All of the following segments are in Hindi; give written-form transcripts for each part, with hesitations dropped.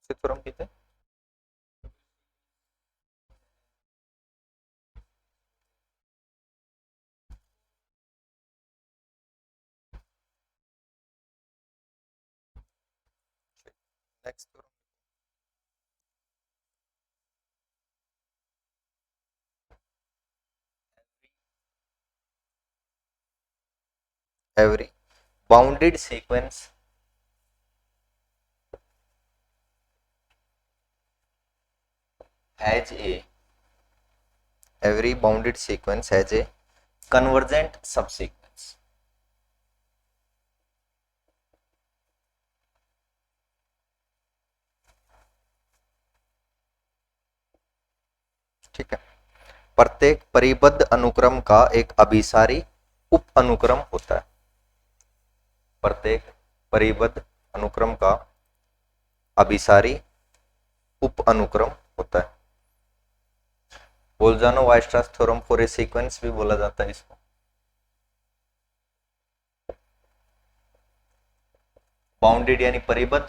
से थ्योरम की थी? Next theorem. Every bounded sequence has a every bounded sequence has a convergent subsequence। ठीक है। प्रत्येक परिबद्ध अनुक्रम का एक अभिसारी उप अनुक्रम होता है। प्रत्येक परिबद्ध अनुक्रम का अभिसारी उप अनुक्रम होता है। बोल्जानो-वायस्ट्रास थ्योरम फॉर ए सीक्वेंस भी बोला जाता है इसको। बाउंडेड यानी परिबद्ध,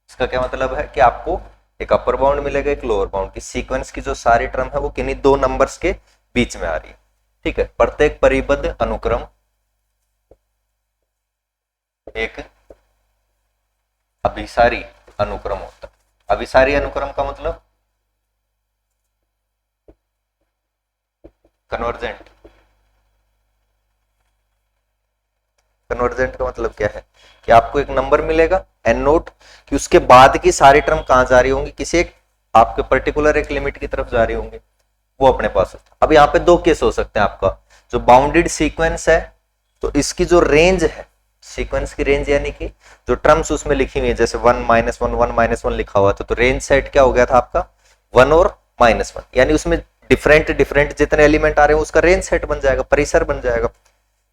इसका क्या मतलब है कि आपको एक अपर बाउंड मिलेगा, एक लोअर बाउंड की सीक्वेंस की जो सारी टर्म है वो किन्हीं दो नंबर्स के बीच में आ रही है। ठीक है। प्रत्येक परिबद्ध अनुक्रम एक अभिसारी अनुक्रम होता है। अभिसारी अनुक्रम का मतलब कन्वर्जेंट। कन्वर्जेंट का मतलब क्या है कि आपको एक नंबर मिलेगा एन नोट कि उसके बाद की सारी टर्म कहां जा रही होंगी, किसी एक आपके पर्टिकुलर एक लिमिट की तरफ जा रही होंगी, वो अपने पास है। अब यहाँ पे दो केस हो सकते हैं। आपका जो बाउंडेड सीक्वेंस है तो इसकी जो रेंज है, सीक्वेंस की रेंज यानी कि जो टर्म्स उसमें लिखी हुई है, जैसे 1 - 1 1 - 1 लिखा हुआ था, तो रेंज सेट क्या हो गया था आपका 1 और -1, यानी उसमें डिफरेंट डिफरेंट जितने एलिमेंट आ रहे हैं उसका रेंज सेट बन जाएगा, परिसर बन जाएगा।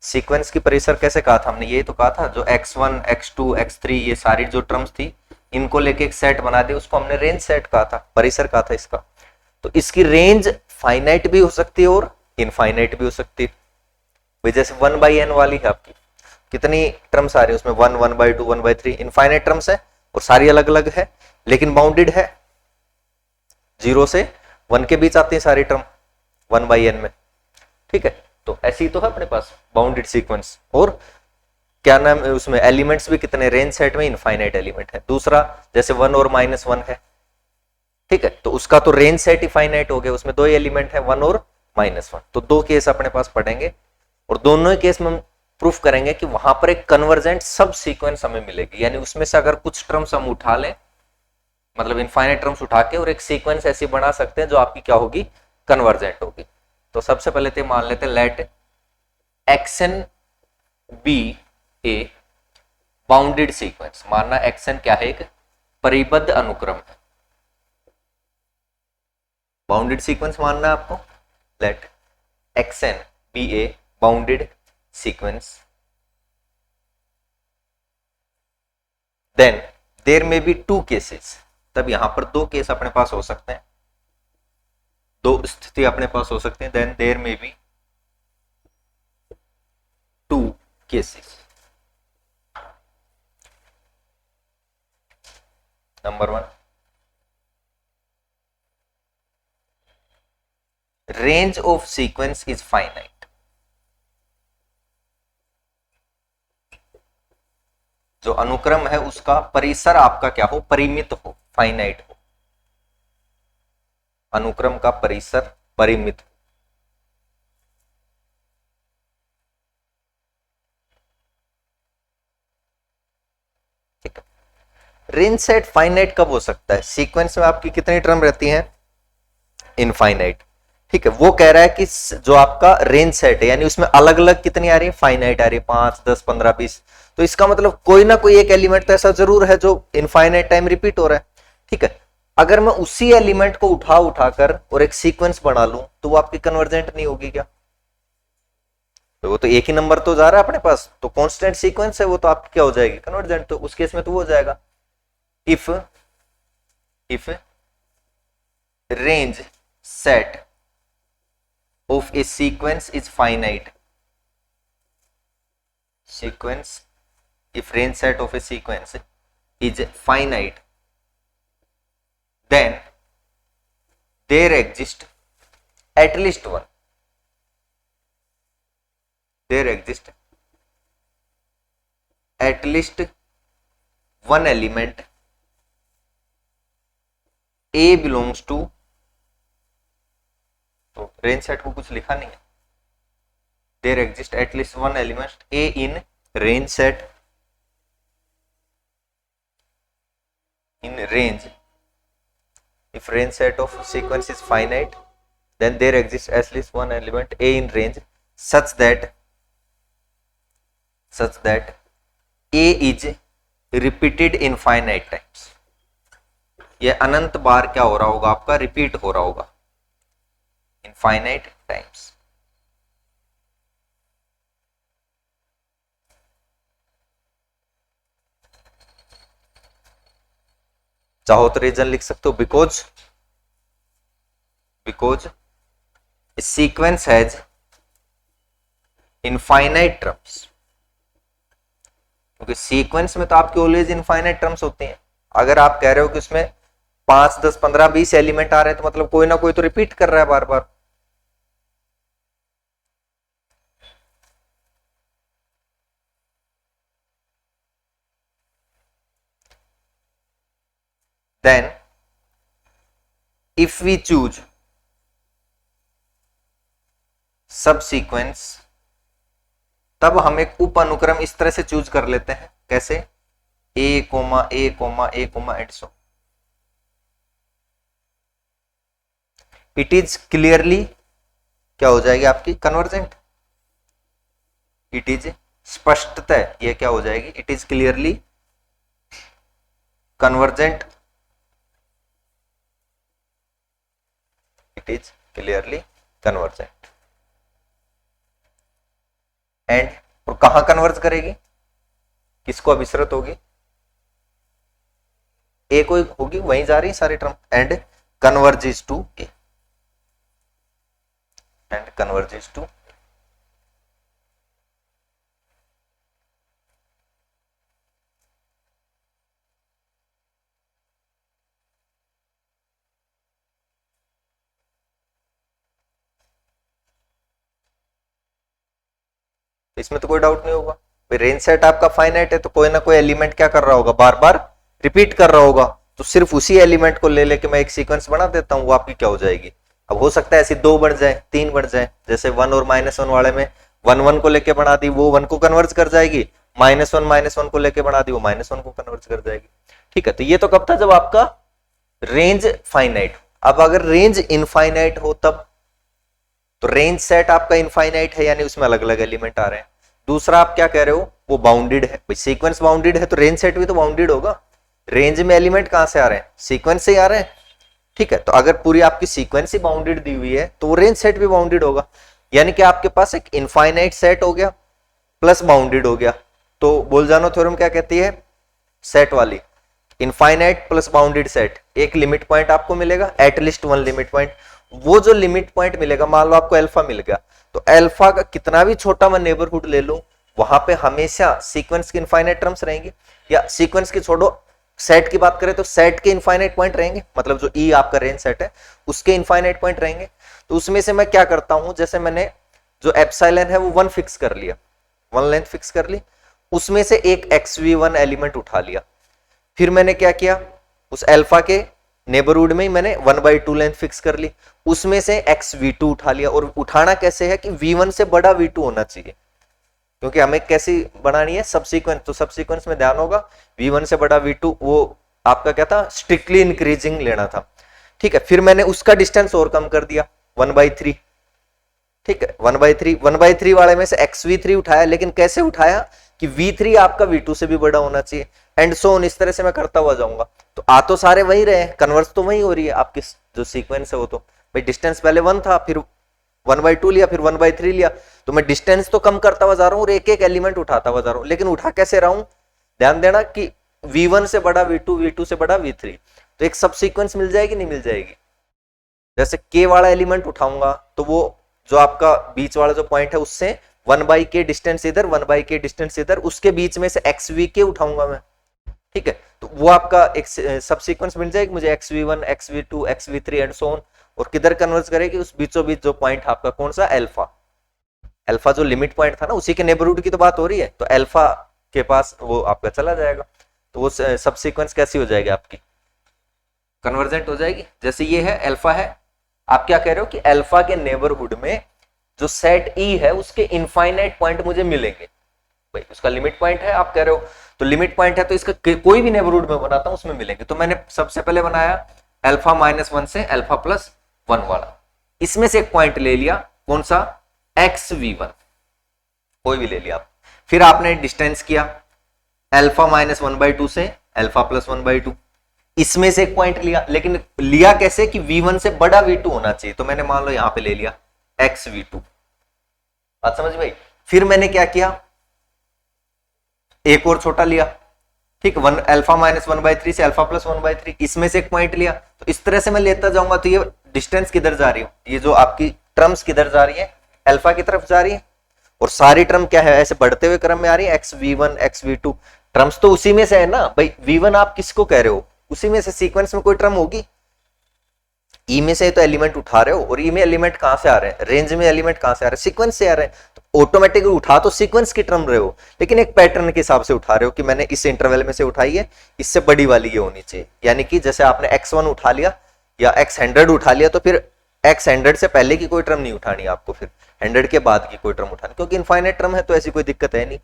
सीक्वेंस की परिसर कैसे कहा था हमने, ये तो कहा था जो x1 x2 x3 ये सारी जो टर्म्स थी इनको लेके एक सेट बना दिया, उसको हमने रेंज सेट कहा था, परिसर कहा था इसका। तो इसकी रेंज फाइनाइट भी हो सकती है और इनफाइनाइट भी हो सकती है। भाई जैसे 1/n वाली है आपकी, कितनी टर्म्स आ रही है उसमें 1 1/2 1/3 इनफाइनाइट टर्म्स है और सारी अलग अलग है, लेकिन बाउंडेड है। 0 से 1 के बीच आती है सारी टर्म 1/n में। ठीक है। तो ऐसी तो है अपने पास बाउंडेड सीक्वेंस। और क्या नाम है उसमें एलिमेंट्स भी कितने, रेंज सेट में इनफाइनाइट एलिमेंट है। दूसरा जैसे 1 और -1 है, ठीक है, तो उसका तो रेंज सेट ही फाइनाइट हो गया, उसमें दो ही एलिमेंट है 1 और -1। तो दो केस अपने पास पढ़ेंगे और दोनों ही केस में हम प्रूफ करेंगे कि वहां पर एक कन्वर्जेंट सब सीक्वेंस हमें मिलेगी, यानी उसमें से अगर कुछ टर्म्स हम उठा लें, मतलब इनफाइनाइट टर्म्स उठा के और एक सीक्वेंस ऐसी बना सकते हैं जो आपकी क्या होगी, कन्वर्जेंट होगी। तो सबसे पहले तो मान लेते हैं late x n be a bounded sequence. मानना एक्सन क्या है, एक परिबद्ध अनुक्रम है। बाउंडेड सीक्वेंस मानना है आपको। Let x n be a bounded sequence, then there may be two cases. तब यहां पर दो केस अपने पास हो सकते हैं, दो स्थिति अपने पास हो सकते हैं। Then there may be two cases. Number 1, range of sequence is finite. जो अनुक्रम है उसका परिसर आपका क्या हो, परिमित हो, फाइनाइट हो। अनुक्रम का परिसर परिमित हो। ठीक है। रेंज सेट फाइनाइट कब हो सकता है, सीक्वेंस में आपकी कितनी टर्म रहती हैं, इनफाइनाइट। ठीक है। वो कह रहा है कि जो आपका रेंज सेट है यानी उसमें अलग अलग कितनी आ रही है, फाइनाइट आ रही है, 5 10 15 20। तो इसका मतलब कोई ना कोई एक एलिमेंट तो ऐसा जरूर है जो इनफाइनाइट टाइम रिपीट हो रहा है। ठीक है। अगर मैं उसी एलिमेंट को उठा उठाकर और एक सीक्वेंस बना लूं तो वो आपकी कन्वर्जेंट नहीं होगी क्या। तो वो तो एक ही नंबर तो जा रहा है अपने पास, तो कांस्टेंट सीक्वेंस है वो, तो आपकी क्या हो जाएगी, कन्वर्जेंट। तो उस केस में तो वो हो जाएगा if if range set of a sequence is finite। sequence, if range set of a sequence is finite, then there exists at least one, there exists at least one element A belongs to, तो रेंज सेट को कुछ लिखा नहीं है, there exists at least one element A in range set, in range, if range set of sequence is finite, then there exists at least one element A in range such that A is repeated infinite times. ये अनंत बार क्या हो रहा होगा आपका, रिपीट हो रहा होगा इनफाइनाइट टाइम्स. चाहो तो रीजन लिख सकते हो, because sequence has infinite terms, क्योंकि सीक्वेंस में तो आपके ऑलवेज इनफाइनाइट टर्म्स होते हैं. अगर आप कह रहे हो कि उसमें 5, 10, 15, 20 एलिमेंट आ रहे हैं तो मतलब कोई ना कोई तो रिपीट कर रहा है बार बार. Then if we choose subsequence, तब हम एक उप अनुक्रम इस तरह से चूज कर लेते हैं. कैसे? A, A, A, and so. It is clearly क्या हो जाएगी आपकी, कन्वर्जेंट. इट इज स्पष्टतः ये क्या हो जाएगी, it is clearly convergent. It is clearly convergent. And और कहां कन्वर्ज करेगी, किसको अभिसृत होगी, ए को होगी, वहीं जा रही है सारी term. And converges to a, and converges to. इसमें तो कोई डाउट नहीं होगा. रेंज सेट आपका फाइनाइट है तो कोई ना कोई एलिमेंट क्या कर रहा होगा, बार बार रिपीट कर रहा होगा. तो सिर्फ उसी एलिमेंट को ले लेके मैं एक सीक्वेंस बना देता हूं, वो आपकी क्या हो जाएगी. अब हो सकता है ऐसी 2 बढ़ जाए, 3 बढ़ जाए. जैसे 1 और -1 वाले में 1 1 को लेके बना दी, वो 1 को कन्वर्ज कर जाएगी. -1 को लेके बना दी, वो -1 को कन्वर्ज कर जाएगी. ठीक है, तो ये तो कब था, जब आपका रेंज फाइनाइट. अब अगर रेंज इनफाइनाइट हो तब, तो रेंज सेट आपका इनफाइनाइट है, यानी उसमें अलग अलग एलिमेंट आ रहे हैं. दूसरा आप क्या कह रहे हो, वो बाउंडेड है. भाई सीक्वेंस बाउंडेड है तो रेंज सेट भी तो बाउंडेड होगा. रेंज में एलिमेंट कहां से आ रहे हैं, सीक्वेंस से ही आ रहे हैं. ठीक है, तो अगर पूरी आपकी सीक्वेंस ही बाउंडेड दी हुई है तो वो रेंज सेट भी बाउंडेड होगा. यानी कि आपके पास एक इनफाइनाइट सेट हो गया प्लस बाउंडेड हो गया. तो बोल्जानो थ्योरम क्या कहती है, सेट वाली, इनफाइनाइट प्लस बाउंडेड सेट, एक लिमिट पॉइंट आपको मिलेगा, एटलीस्ट 1 लिमिट पॉइंट. वो जो लिमिट पॉइंट मिलेगा, मान लो आपको अल्फा मिल गया, तो अल्फा का कितना भी छोटा मैं नेबरहुड ले लूं, वहां पे हमेशा सीक्वेंस के इनफाइनाइट टर्म्स रहेंगे. या सीक्वेंस की छोड़ो, सेट की बात करें तो सेट के इनफाइनाइट पॉइंट रहेंगे, मतलब जो ई आपका रेंज सेट है उसके इनफाइनाइट पॉइंट रहेंगे. तो उसमें से मैं क्या करता हूं, जैसे मैंने जो एप्सिलॉन है वो 1 फिक्स कर लिया, 1 लेंथ फिक्स कर ली, उसमें से एक xv1 एलिमेंट उठा लिया. फिर मैंने क्या किया, उस अल्फा के नेबरहुड में ही मैंने 1/2 लेंथ फिक्स कर ली, उसमें से xv2 उठा लिया. और उठाना कैसे है कि v1 से बड़ा v2 होना चाहिए, क्योंकि हमें कैसी बनानी है, सबसीक्वेंस. तो सबसीक्वेंस में ध्यान होगा v1 से बड़ा v2, वो आपका क्या था, स्ट्रिक्टली इंक्रीजिंग लेना था. ठीक है, फिर मैंने उसका डिस्टेंस और कम कर दिया 1/3. ठीक है, 1/3 वाले में से xv3 उठाया, लेकिन कैसे उठाया कि v3 आपका v2 से भी बड़ा होना चाहिए. एंड सो ऑन, इस तरह से मैं करता हुआ जाऊंगा. तो आ तो सारे वही रहे, कन्वर्स तो वही हो रही है आपकी जो सीक्वेंस है वो. तो भाई डिस्टेंस पहले 1 था, फिर 1/2 लिया, फिर 1/3 लिया, तो मैं डिस्टेंस तो कम करता हुआ जा रहा हूँ और एक एक एलिमेंट उठाता हुआ जा रहा हूँ. लेकिन उठा कैसे रहा हूं, ध्यान देना कि v1 से बड़ा v2, v2 से बड़ा v3, तो एक सब सीक्वेंस मिल जाएगी, नहीं मिल जाएगी. जैसे k वाला एलिमेंट उठाऊंगा तो वो जो आपका बीच वाला जो पॉइंट है उससे 1/k डिस्टेंस इधर, 1/k डिस्टेंस इधर, उसके बीच में से xvk उठाऊंगा मैं. ठीक है, तो वो आपका एक सब सीक्वेंस मिल जाएगी मुझे xv1 xv2 xv3 and so on, और किधर कन्वर्ज करेगी, उस बीचों बीच जो पॉइंट आपका कौन सा, अल्फा, अल्फा जो लिमिट पॉइंट था ना उसी के नेबरहुड की तो बात हो रही है, तो अल्फा के पास वो आपका चला जाएगा, तो वो सब सीक्वेंस कैसी हो जाएगी आपकी, कन्वर्जेंट हो जाएगी। जैसे ये है अल्फा है, आप क्या कह रहे हो कि अल्फा के नेबरहुड में जो सेट ई है उसके इनफाइनाइट पॉइंट मुझे मिलेंगे, भाई उसका लिमिट पॉइंट है आप कह रहे हो, तो लिमिट पॉइंट है तो इसका कोई भी नेबरहुड में बनाता हूं उसमें मिलेंगे, तो मैंने सबसे पहले बनाया अल्फा -1 से अल्फा +1 वाला, इसमें से एक पॉइंट ले लिया कौन सा, xv1, कोई भी ले लिया आप, फिर आपने डिस्टेंस किया अल्फा -1/2 से अल्फा +1/2, इसमें से एक पॉइंट लिया, लेकिन लिया कैसे कि v1 से बड़ा v2 होना चाहिए, तो मैंने मान लो यहां पे ले लिया xv2, बात समझ भाई। फिर मैंने क्या किया, एक और छोटा लिया, ठीक, अल्फा -1/3 से अल्फा +1/3, इसमें से एक पॉइंट लिया, तो इस तरह से मैं लेता जाऊंगा, तो ये डिस्टेंस किधर जा रही है, ये जो आपकी टर्म्स किधर जा रही है, अल्फा की तरफ जा रही है, और सारी टर्म क्या है ऐसे बढ़ते हुए क्रम में आ रही है, xv1 xv2, टर्म्स तो उसी में से है ना भाई, v1 आप किसको कह रहे हो, उसी में से सीक्वेंस में कोई टर्म होगी, ई में से तो एलिमेंट उठा रहे हो, और ई में एलिमेंट कहां से आ रहे हैं, रेंज में एलिमेंट कहां से आ रहे हैं, सीक्वेंस से आ रहे हैं, तो ऑटोमेटिकली उठा तो सीक्वेंस की टर्म रहे हो, लेकिन एक पैटर्न के हिसाब से उठा रहे हो कि मैंने इस इंटरवल में से उठाई है, इससे बड़ी वाली ये होनी चाहिए, यानी कि जैसे आपने x1 उठा लिया या x100 उठा लिया, तो फिर x100 से पहले की कोई टर्म नहीं उठानी आपको, फिर 100 के बाद की कोई टर्म उठानी, क्योंकि इनफाइनाइट टर्म है तो ऐसी कोई दिक्कत है नहीं।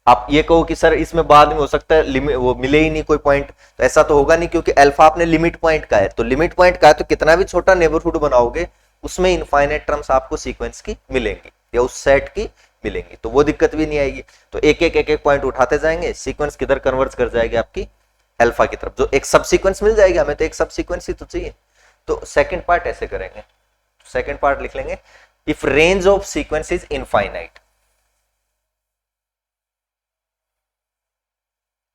आप ये कहो कि सर इसमें बाद में हो सकता है वो मिले ही नहीं कोई पॉइंट, तो ऐसा तो होगा नहीं, क्योंकि अल्फा आपने लिमिट पॉइंट का है, तो लिमिट पॉइंट का है तो कितना भी छोटा नेबरहुड बनाओगे उसमें इनफाइनाइट टर्म्स आपको सीक्वेंस की मिलेंगी या उस सेट की मिलेंगी, तो वो दिक्कत भी नहीं आएगी, तो एक एक पॉइंट उठाते जाएंगे, सीक्वेंस किधर कन्वर्ज कर जाएगी आपकी अल्फा की तरफ, जो एक सब सीक्वेंस मिल जाएगी, हमें तो एक सब सीक्वेंस ही तो चाहिए। तो सेकंड पार्ट ऐसे करेंगे, सेकंड पार्ट लिख लेंगे, if range of sequence is infinite,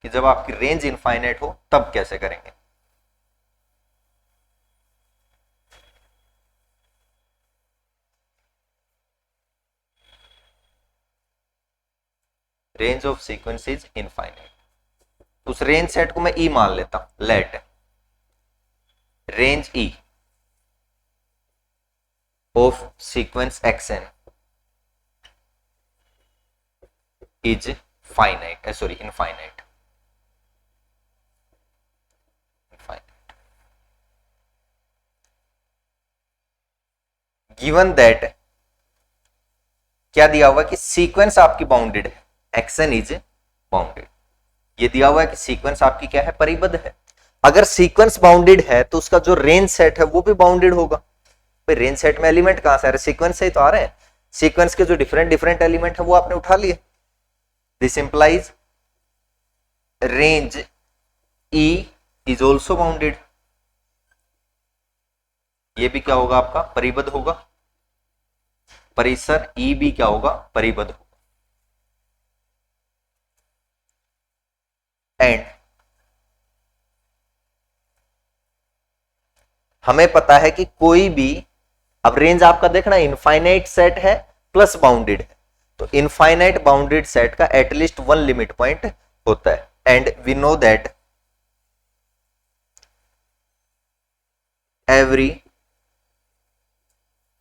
कि जब आपकी रेंज इनफाइनाइट हो तब कैसे करेंगे। Range of sequence is infinite, उस रेंज सेट को मैं ई मान लेता हूं, let range E of sequence xn is finite, sorry infinite, given that, क्या दिया हुआ कि सीक्वेंस आपकी बाउंडेड है, xn इज बाउंडेड, ये दिया हुआ है कि सीक्वेंस आपकी क्या है, परिबद्ध है। अगर सीक्वेंस बाउंडेड है तो उसका जो रेंज सेट है वो भी बाउंडेड होगा, भाई रेंज सेट में एलिमेंट कहां से आ रहे, सीक्वेंस से ही तो आ रहे हैं, सीक्वेंस के जो डिफरेंट डिफरेंट एलिमेंट है वो आपने उठा लिए, this implies range E is also bounded, ये भी क्या होगा आपका, परिबद्ध होगा, परिसर ई भी क्या होगा, परिबद्ध होगा, एंड हमें पता है कि कोई भी, अब रेंज आपका देखना इनफाइनाइट सेट है प्लस बाउंडेड है, तो इनफाइनाइट बाउंडेड सेट का एटलीस्ट वन लिमिट पॉइंट होता है, and we know that every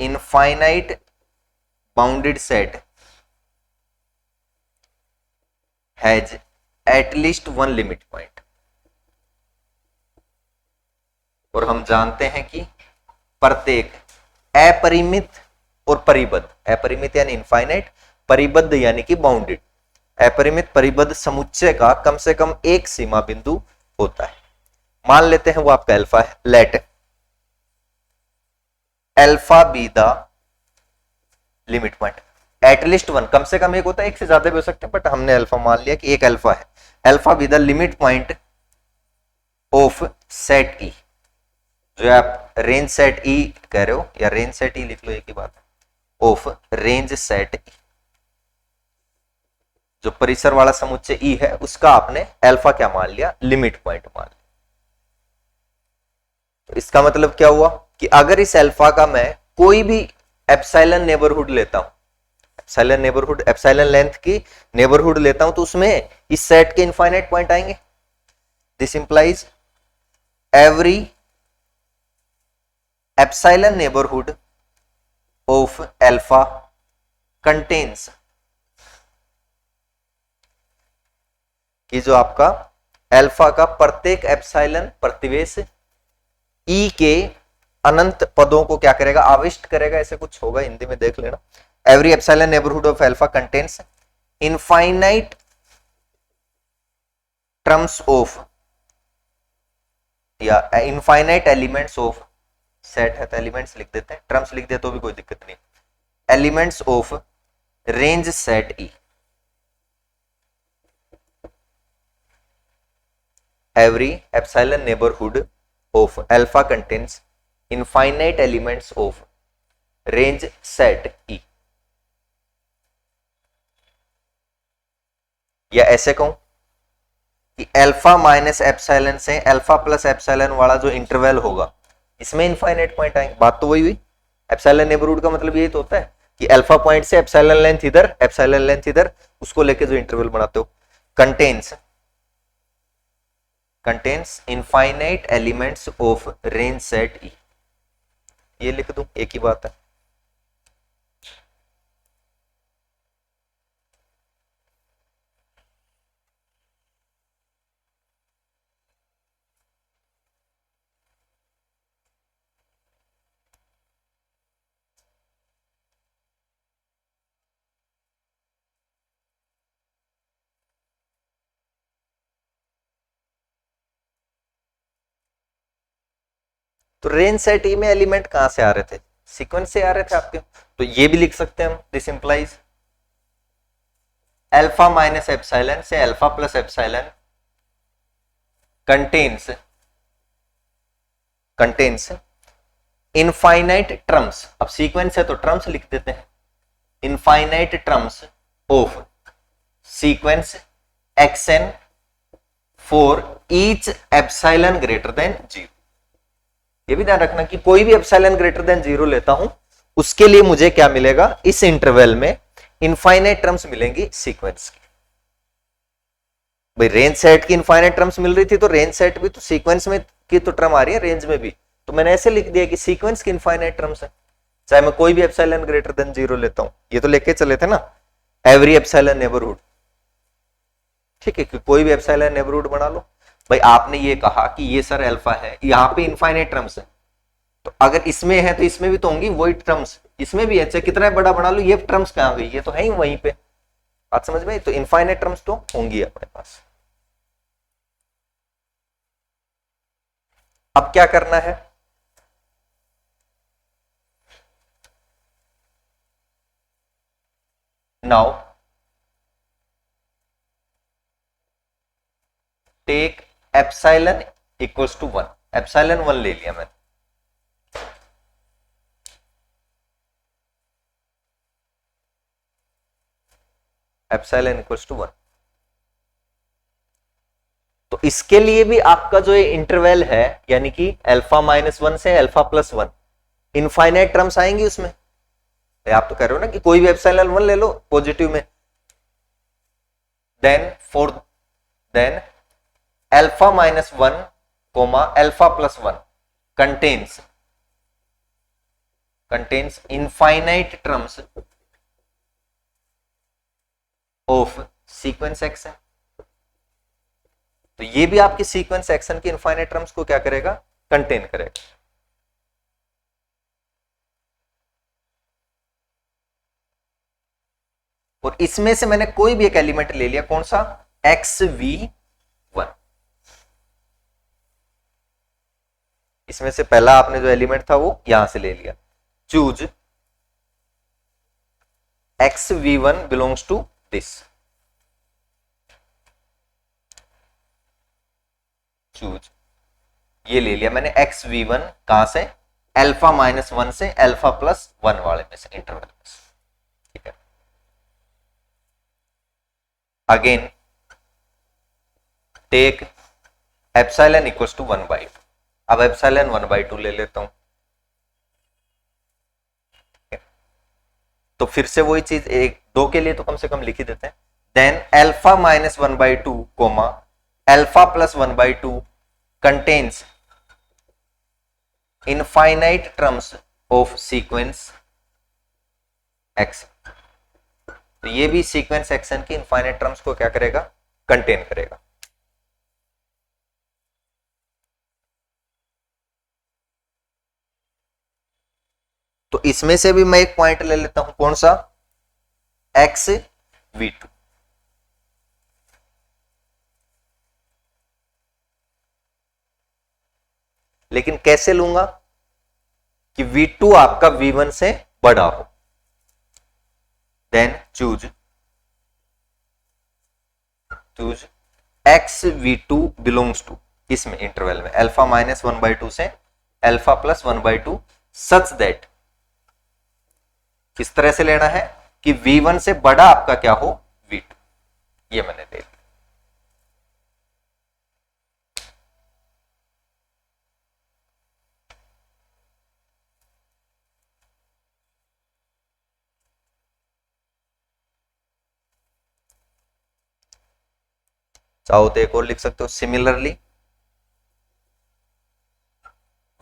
infinite bounded set has at least one limit point, और हम जानते हैं कि प्रत्येक अपरिमित और परिबद्ध, अपरिमित यानी इनफाइनाइट, परिबद्ध यानी कि बाउंडेड, अपरिमित परिबद्ध समुच्चय का कम से कम एक सीमा बिंदु होता है, मान लेते हैं वो आपका अल्फा है, let alpha be the limit point, at least one, कम से कम एक होता है, एक से ज्यादा भी हो सकते हैं, बट हमने अल्फा मान लिया कि एक अल्फा है, alpha be the limit point of set ई, जो आप रेंज सेट ई कह रहे हो या रेंज सेट ई लिख लो, एक ही बात है, ऑफ रेंज सेट ई, जो परिसर वाला समुच्चय ई है उसका आपने अल्फा क्या मान लिया, लिमिट पॉइंट मान लिया। तो इसका मतलब क्या हुआ कि अगर इस अल्फा का मैं कोई भी एप्सिलॉन नेबरहुड लेता हूं, एप्सिलॉन नेबरहुड, एप्सिलॉन लेंथ की नेबरहुड लेता हूं, तो उसमें इस सेट के इनफाइनाइट पॉइंट आएंगे, this implies every epsilon neighbourhood of alpha contains, कि जो आपका अल्फा का प्रत्येक एप्सिलॉन प्रतिवेश ई के अनंत पदों को क्या करेगा, आविष्ट करेगा, ऐसे कुछ होगा, हिंदी में देख लेना। Every epsilon neighbourhood of alpha contains infinite terms of, या इनफाइनाइट एलिमेंट्स ऑफ, सेट है तो एलिमेंट्स लिख देते हैं, टर्म्स लिख दे तो भी कोई दिक्कत नहीं, elements of range set E. Every epsilon neighbourhood of alpha contains infinite elements of range set ई। या ऐसे कहूं कि अल्फा माइनस एप्सिलॉन से अल्फा प्लस एप्सिलॉन वाला जो इंटरवल होगा, इसमें इनफाइनाइट पॉइंट आएंगे। बात तो वही हुई, एप्सिलॉन नेबरहुड का मतलब यही तो होता है कि अल्फा पॉइंट से एप्सिलॉन लेंथ इधर, एप्सिलॉन लेंथ इधर, उसको लेके जो इंटरवल बनाते हो। Contains infinite elements of range set ई, ये लिख दूं, एक ही बात है। तो रेंज सेट ई में एलिमेंट कहां से आ रहे थे, सीक्वेंस से आ रहे थे आपके, तो ये भी लिख सकते हैं हम। This implies alpha minus epsilon से alpha plus epsilon contains infinite terms, अब सीक्वेंस है तो टर्म्स लिख देते हैं, infinite terms of sequence xn for each epsilon greater than 0। ये भी ध्यान रखना कि कोई भी एप्सिलॉन ग्रेटर देन 0 लेता हूं, उसके लिए मुझे क्या मिलेगा, इस इंटरवल में इनफाइनाइट टर्म्स मिलेंगी सीक्वेंस की। भाई रेंज सेट की इनफाइनाइट टर्म्स मिल रही थी, तो रेंज सेट भी तो सीक्वेंस में की तो टर्म आ रही है रेंज में भी, तो मैंने ऐसे लिख दिया कि सीक्वेंस की इनफाइनाइट टर्म्स है, चाहे मैं कोई भी एप्सिलॉन ग्रेटर देन 0 लेता हूं। ये तो लेके चले थे ना एवरी एप्सिलॉन नेबरहुड, ठीक है, कि कोई भी एप्सिलॉन नेबरहुड बना लो। भाई आपने ये कहा कि ये सर अल्फा है, यहाँ पे इनफाइनाइट टर्म्स है, तो अगर इसमें है तो इसमें भी तो होंगी वही टर्म्स, इसमें भी है, चाहे कितना बड़ा बना लो, ये टर्म्स कहां गई, ये तो है ही वहीं पे। बात समझ में, तो इनफाइनाइट टर्म्स तो होंगी अपने पास। अब क्या करना है, now take epsilon equals to 1, epsilon 1 ले लिया मैंने, एप्सिलॉन इक्वल्स टू 1। तो इसके लिए भी आपका जो इंटरवल है, यानी कि अल्फा माइनस 1 से अल्फा प्लस 1, इनफाइनाइट टर्म्स आएंगी उसमें। आप तो कह रहे हो ना कि कोई भी एप्सिलॉन 1 ले लो पॉजिटिव में, then alpha minus 1 comma alpha plus 1 contains infinite terms of sequence x n. तो ये भी आपकी सीक्वेंस एक्शन की इनफाइनाइट टर्म्स को क्या करेगा, कंटेन करेगा। और इसमें से मैंने कोई भी एक एलिमेंट ले लिया, कौन सा, xv1। इसमें से पहला आपने जो एलिमेंट था वो यहां से ले लिया, choose xv1 belongs to this, choose, ये ले लिया मैंने xv1 कहां से, अल्फा माइनस 1 से अल्फा प्लस 1 वाले में से, इंटरवल में से, ठीक है। Again take epsilon equals to 1/2, अब एप्सिलॉन 1/2 ले लेता हूं, तो फिर से वही चीज, एक दो के लिए तो कम से कम लिख ही देते हैं। Then alpha minus 1/2 comma alpha plus 1/2 contains infinite terms of sequence x. तो ये भी सीक्वेंस एक्शन की इनफाइनाइट टर्म्स को क्या करेगा, कंटेन करेगा। तो इसमें से भी मैं एक पॉइंट ले लेता हूं, कौन सा, एक्स v2। लेकिन कैसे लूंगा कि v2 आपका v1 से बड़ा हो। Then choose x v2 belongs to, इसमें इंटरवल में अल्फा माइनस 1/2 से अल्फा प्लस 1/2 सच दैट, किस तरह से लेना है कि v1 से बड़ा आपका क्या हो, v2। ये मैंने दे दिया। चाहो तो एक और लिख सकते हो, similarly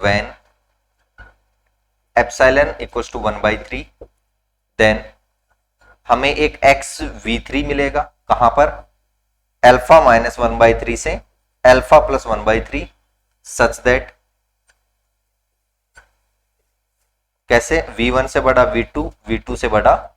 when epsilon equals to 1/3 then हमें एक एक्स v3 मिलेगा, कहां पर, अल्फा माइनस 1/3 से अल्फा प्लस 1/3 सच दैट, कैसे, v1 से बड़ा v2, v2 से बड़ा।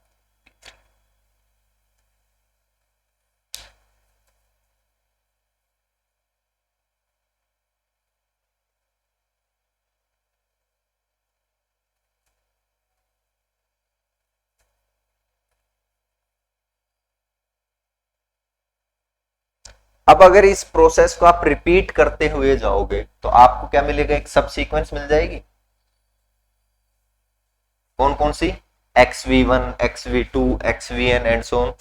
अब अगर इस प्रोसेस को आप रिपीट करते हुए जाओगे तो आपको क्या मिलेगा, एक सब सीक्वेंस मिल जाएगी। कौन कौन सी, xv1, xv2, xvn and so on.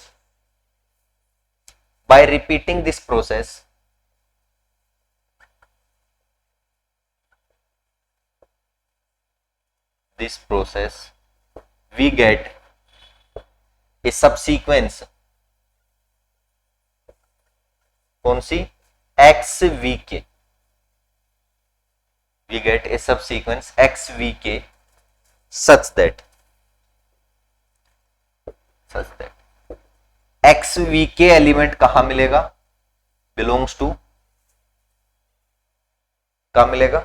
Bye repeating this process we get a subsequence, कौन सी, xvk, we get a subsequence xvk such that xvk element कहां मिलेगा, बिलोंग्स टू, कहां मिलेगा,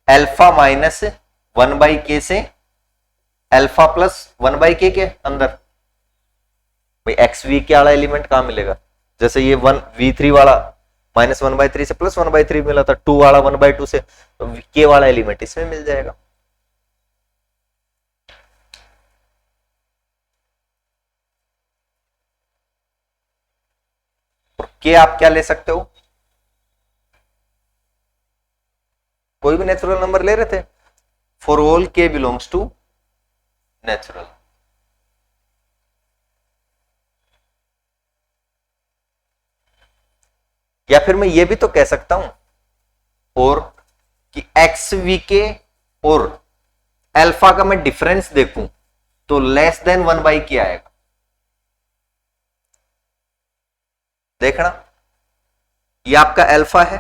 अल्फा माइनस 1/k से अल्फा प्लस 1/k के अंदर। भाई xvk वाला एलिमेंट कहां मिलेगा, जैसे ये v3 वाला माइनस 1/3 से प्लस 1/3 मिला था, 2 वाला 1/2 से, तो k वाला एलिमेंट इसमें मिल जाएगा। और k आप क्या ले सकते हो, कोई भी नेचुरल नंबर ले रहे थे, for all k belongs to natural. या फिर मैं ये भी तो कह सकता हूं और कि xvk और अल्फा का मैं डिफरेंस देखूं तो लेस देन 1/k आएगा। देखना, ये आपका अल्फा है,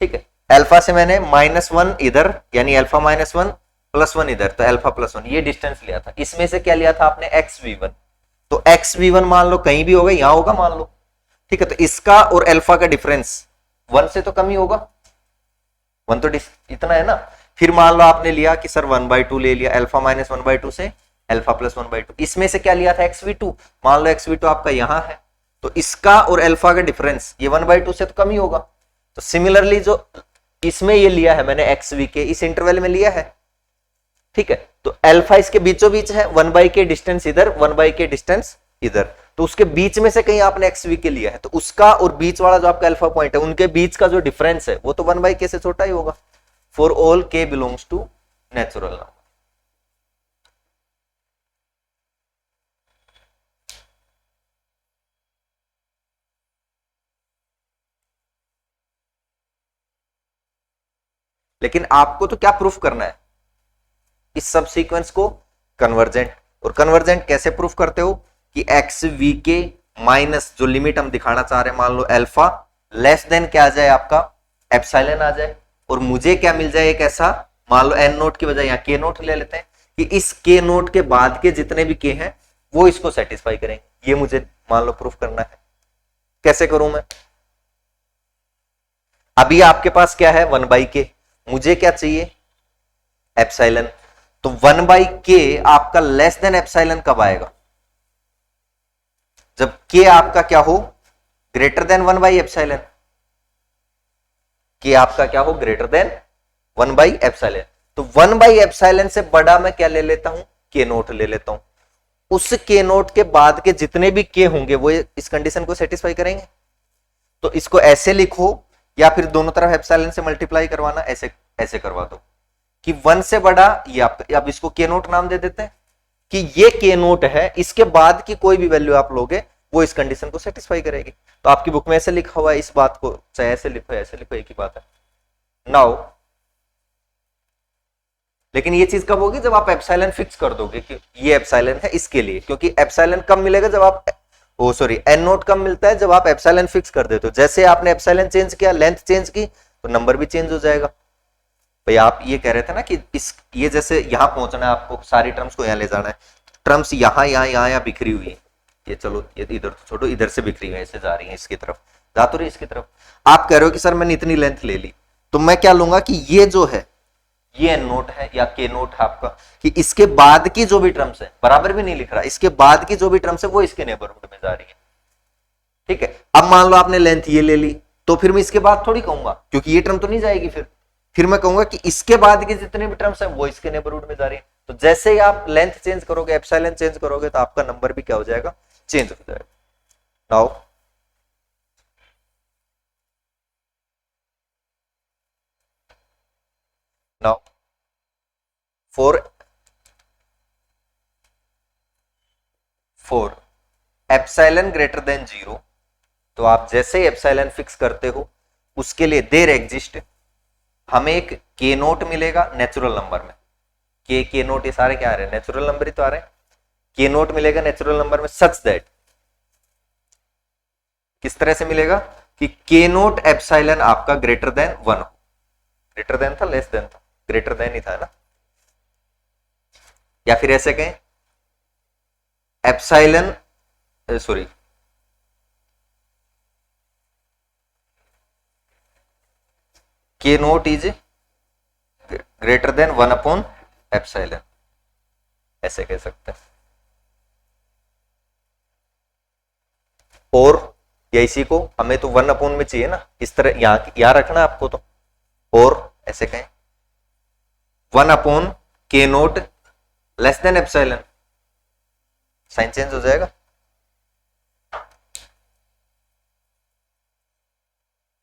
ठीक है, अल्फा से मैंने -1 इधर, यानी अल्फा -1 +1 इधर, तो अल्फा +1 ये डिस्टेंस लिया था। इसमें से क्या लिया था आपने, xv1, तो xv1 मान लो कहीं भी होगा, यहां होगा मान लो, ठीक है, तो इसका और अल्फा का डिफरेंस 1 से तो कम ही होगा, 1 तो इतना है ना। फिर मान लो आपने लिया कि सर 1/2 ले लिया, अल्फा माइनस 1/2 से अल्फा प्लस 1/2, इसमें से क्या लिया था, xv2, मान लो xv2 आपका यहां है, तो इसका और अल्फा का डिफरेंस ये 1/2 से तो कम ही होगा। तो सिमिलरली जो इसमें ये लिया है मैंने xvk, इस इंटरवल में लिया है, ठीक है, तो अल्फा इसके बीचों बीच है, 1/k डिस्टेंस इधर, 1/k डिस्टेंस इधर, तो उसके बीच में से कहीं आपने xvk लिया है, तो उसका और बीच वाला जो आपका अल्फा पॉइंट है, उनके बीच का जो डिफरेंस है वो तो 1/k से छोटा ही होगा। For all k belongs to natural number. लेकिन आपको तो क्या प्रूफ करना है, इस सब सीक्वेंस को कन्वर्जेंट। और कन्वर्जेंट कैसे प्रूफ करते हो कि xvk माइनस जो लिमिट हम दिखाना चाह रहे हैं, मान लो अल्फा लेस देन क्या आ जाए आपका एप्सिलॉन आ जाए, और मुझे क्या मिल जाए एक ऐसा, मान लो एन नोट की बजाय यहाँ के नोट ले लेते हैं, कि इस के नोट के बाद के जितने भी के हैं वो इसको सेटिस्फाई करेंगे। ये मुझे मान लो प्रूफ करना है। कैसे करूं मैं? अभी आपके पास क्या है 1/k, मुझे क्या चाहिए एप्सिलॉन। तो 1/k आपका लेस देन एप्सिलॉन कब आएगा? जब k आपका क्या हो ग्रेटर देन 1/एप्सिलॉन। k आपका क्या हो ग्रेटर देन 1/एप्सिलॉन। तो 1/एप्सिलॉन से बड़ा मैं क्या ले लेता हूं k नोट ले लेता हूं। उस k नोट के बाद के जितने भी k होंगे वो इस कंडीशन को सेटिस्फाई करेंगे। तो इसको ऐसे लिखो, या फिर दोनों तरफ एप्सिलॉन से मल्टीप्लाई करवाना, ऐसे ऐसे करवा दो कि 1 से बड़ा ये आप इसको के नोट नाम दे देते हैं कि ये के नोट है, इसके बाद की कोई भी वैल्यू आप लोगे वो इस कंडीशन को सेटिस्फाई करेगी। तो आपकी बुक में ऐसे लिखा हुआ है, इस बात को चाहे ऐसे लिखो ऐसे लिखो, एक ही बात है। नाउ लेकिन ये चीज कब होगी? जब आप एप्सिलॉन फिक्स कर दोगे कि ये एप्सिलॉन है इसके लिए, क्योंकि एप्सिलॉन कब मिलेगा? जब आप एन नोट कब मिलता है? जब आप एप्सिलॉन फिक्स कर देते हो। जैसे आपने एप्सिलॉन चेंज किया, लेंथ चेंज की, तो नंबर भी चेंज हो जाएगा। भाई आप ये कह रहे थे ना कि ये जैसे यहां पहुंचना है आपको, सारी टर्म्स को यहां ले जाना है, टर्म्स यहां बिखरी हुई है, ये चलो ये इधर तो छोड़ो, इधर से बिखरी हुई है, ऐसे जा रही है इसकी तरफ, जा तो रही इसकी तरफ। आप कह रहे हो कि सर मैंने इतनी लेंथ ले ली, तो मैं क्या लूंगा कि ये जो है ये एन नोट है या के नोट है आपका, कि इसके बाद की जो भी टर्म्स है, बराबर भी नहीं लिख रहा, इसके बाद की जो भी टर्म्स है वो इसके नेबरहुड में जा रही है। ठीक है, अब मान लो आपने लेंथ ये ले ली, तो फिर मैं इसके बाद थोड़ी कहूंगा, क्योंकि ये टर्म तो नहीं जाएगी, फिर मैं कहूंगा कि इसके बाद के जितने भी टर्म्स हैं वो इसके नेबरहुड में जा रही है। तो जैसे ही आप लेंथ चेंज करोगे, एप्सिलॉन चेंज करोगे, तो आपका नंबर भी क्या हो जाएगा? चेंज हो जाएगा। Now now for epsilon greater than 0, तो आप जैसे ही एप्सिलॉन फिक्स करते हो उसके लिए देयर एग्जिस्ट, हमें एक के नोट मिलेगा नेचुरल नंबर में। के नोट ये सारे क्या आ रहे हैं? नेचुरल नंबर ही तो आ रहे हैं। के नोट मिलेगा नेचुरल नंबर में सच दैट, किस तरह से मिलेगा कि के नोट एप्सिलॉन आपका ग्रेटर देन 1 हो। ग्रेटर देन था लेस देन था? ग्रेटर देन ही था ना। या फिर ऐसे कहें एप्सिलॉन सॉरी के नोट इज ग्रेटर देन 1/एप्सिलॉन, ऐसे कह सकते हैं। और या इसी को हमें तो 1/ में चाहिए ना, इस तरह यहां रखना आपको, तो और ऐसे कहें 1/के not less than epsilon, sign change हो जाएगा।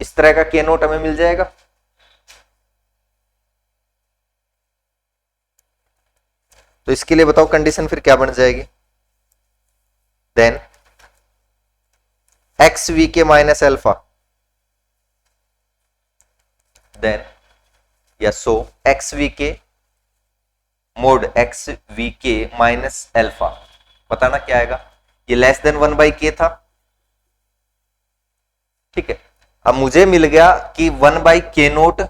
इस तरह का के नोट हमें मिल जाएगा। तो इसके लिए बताओ कंडीशन फिर क्या बन जाएगी? देन एक्स वी के माइनस एल्फा, देन या सो एक्स वी के मोड एक्स वी के माइनस एल्फा, बताना क्या आएगा? ये लेस देन 1/k था। ठीक है, अब मुझे मिल गया कि 1/k नोट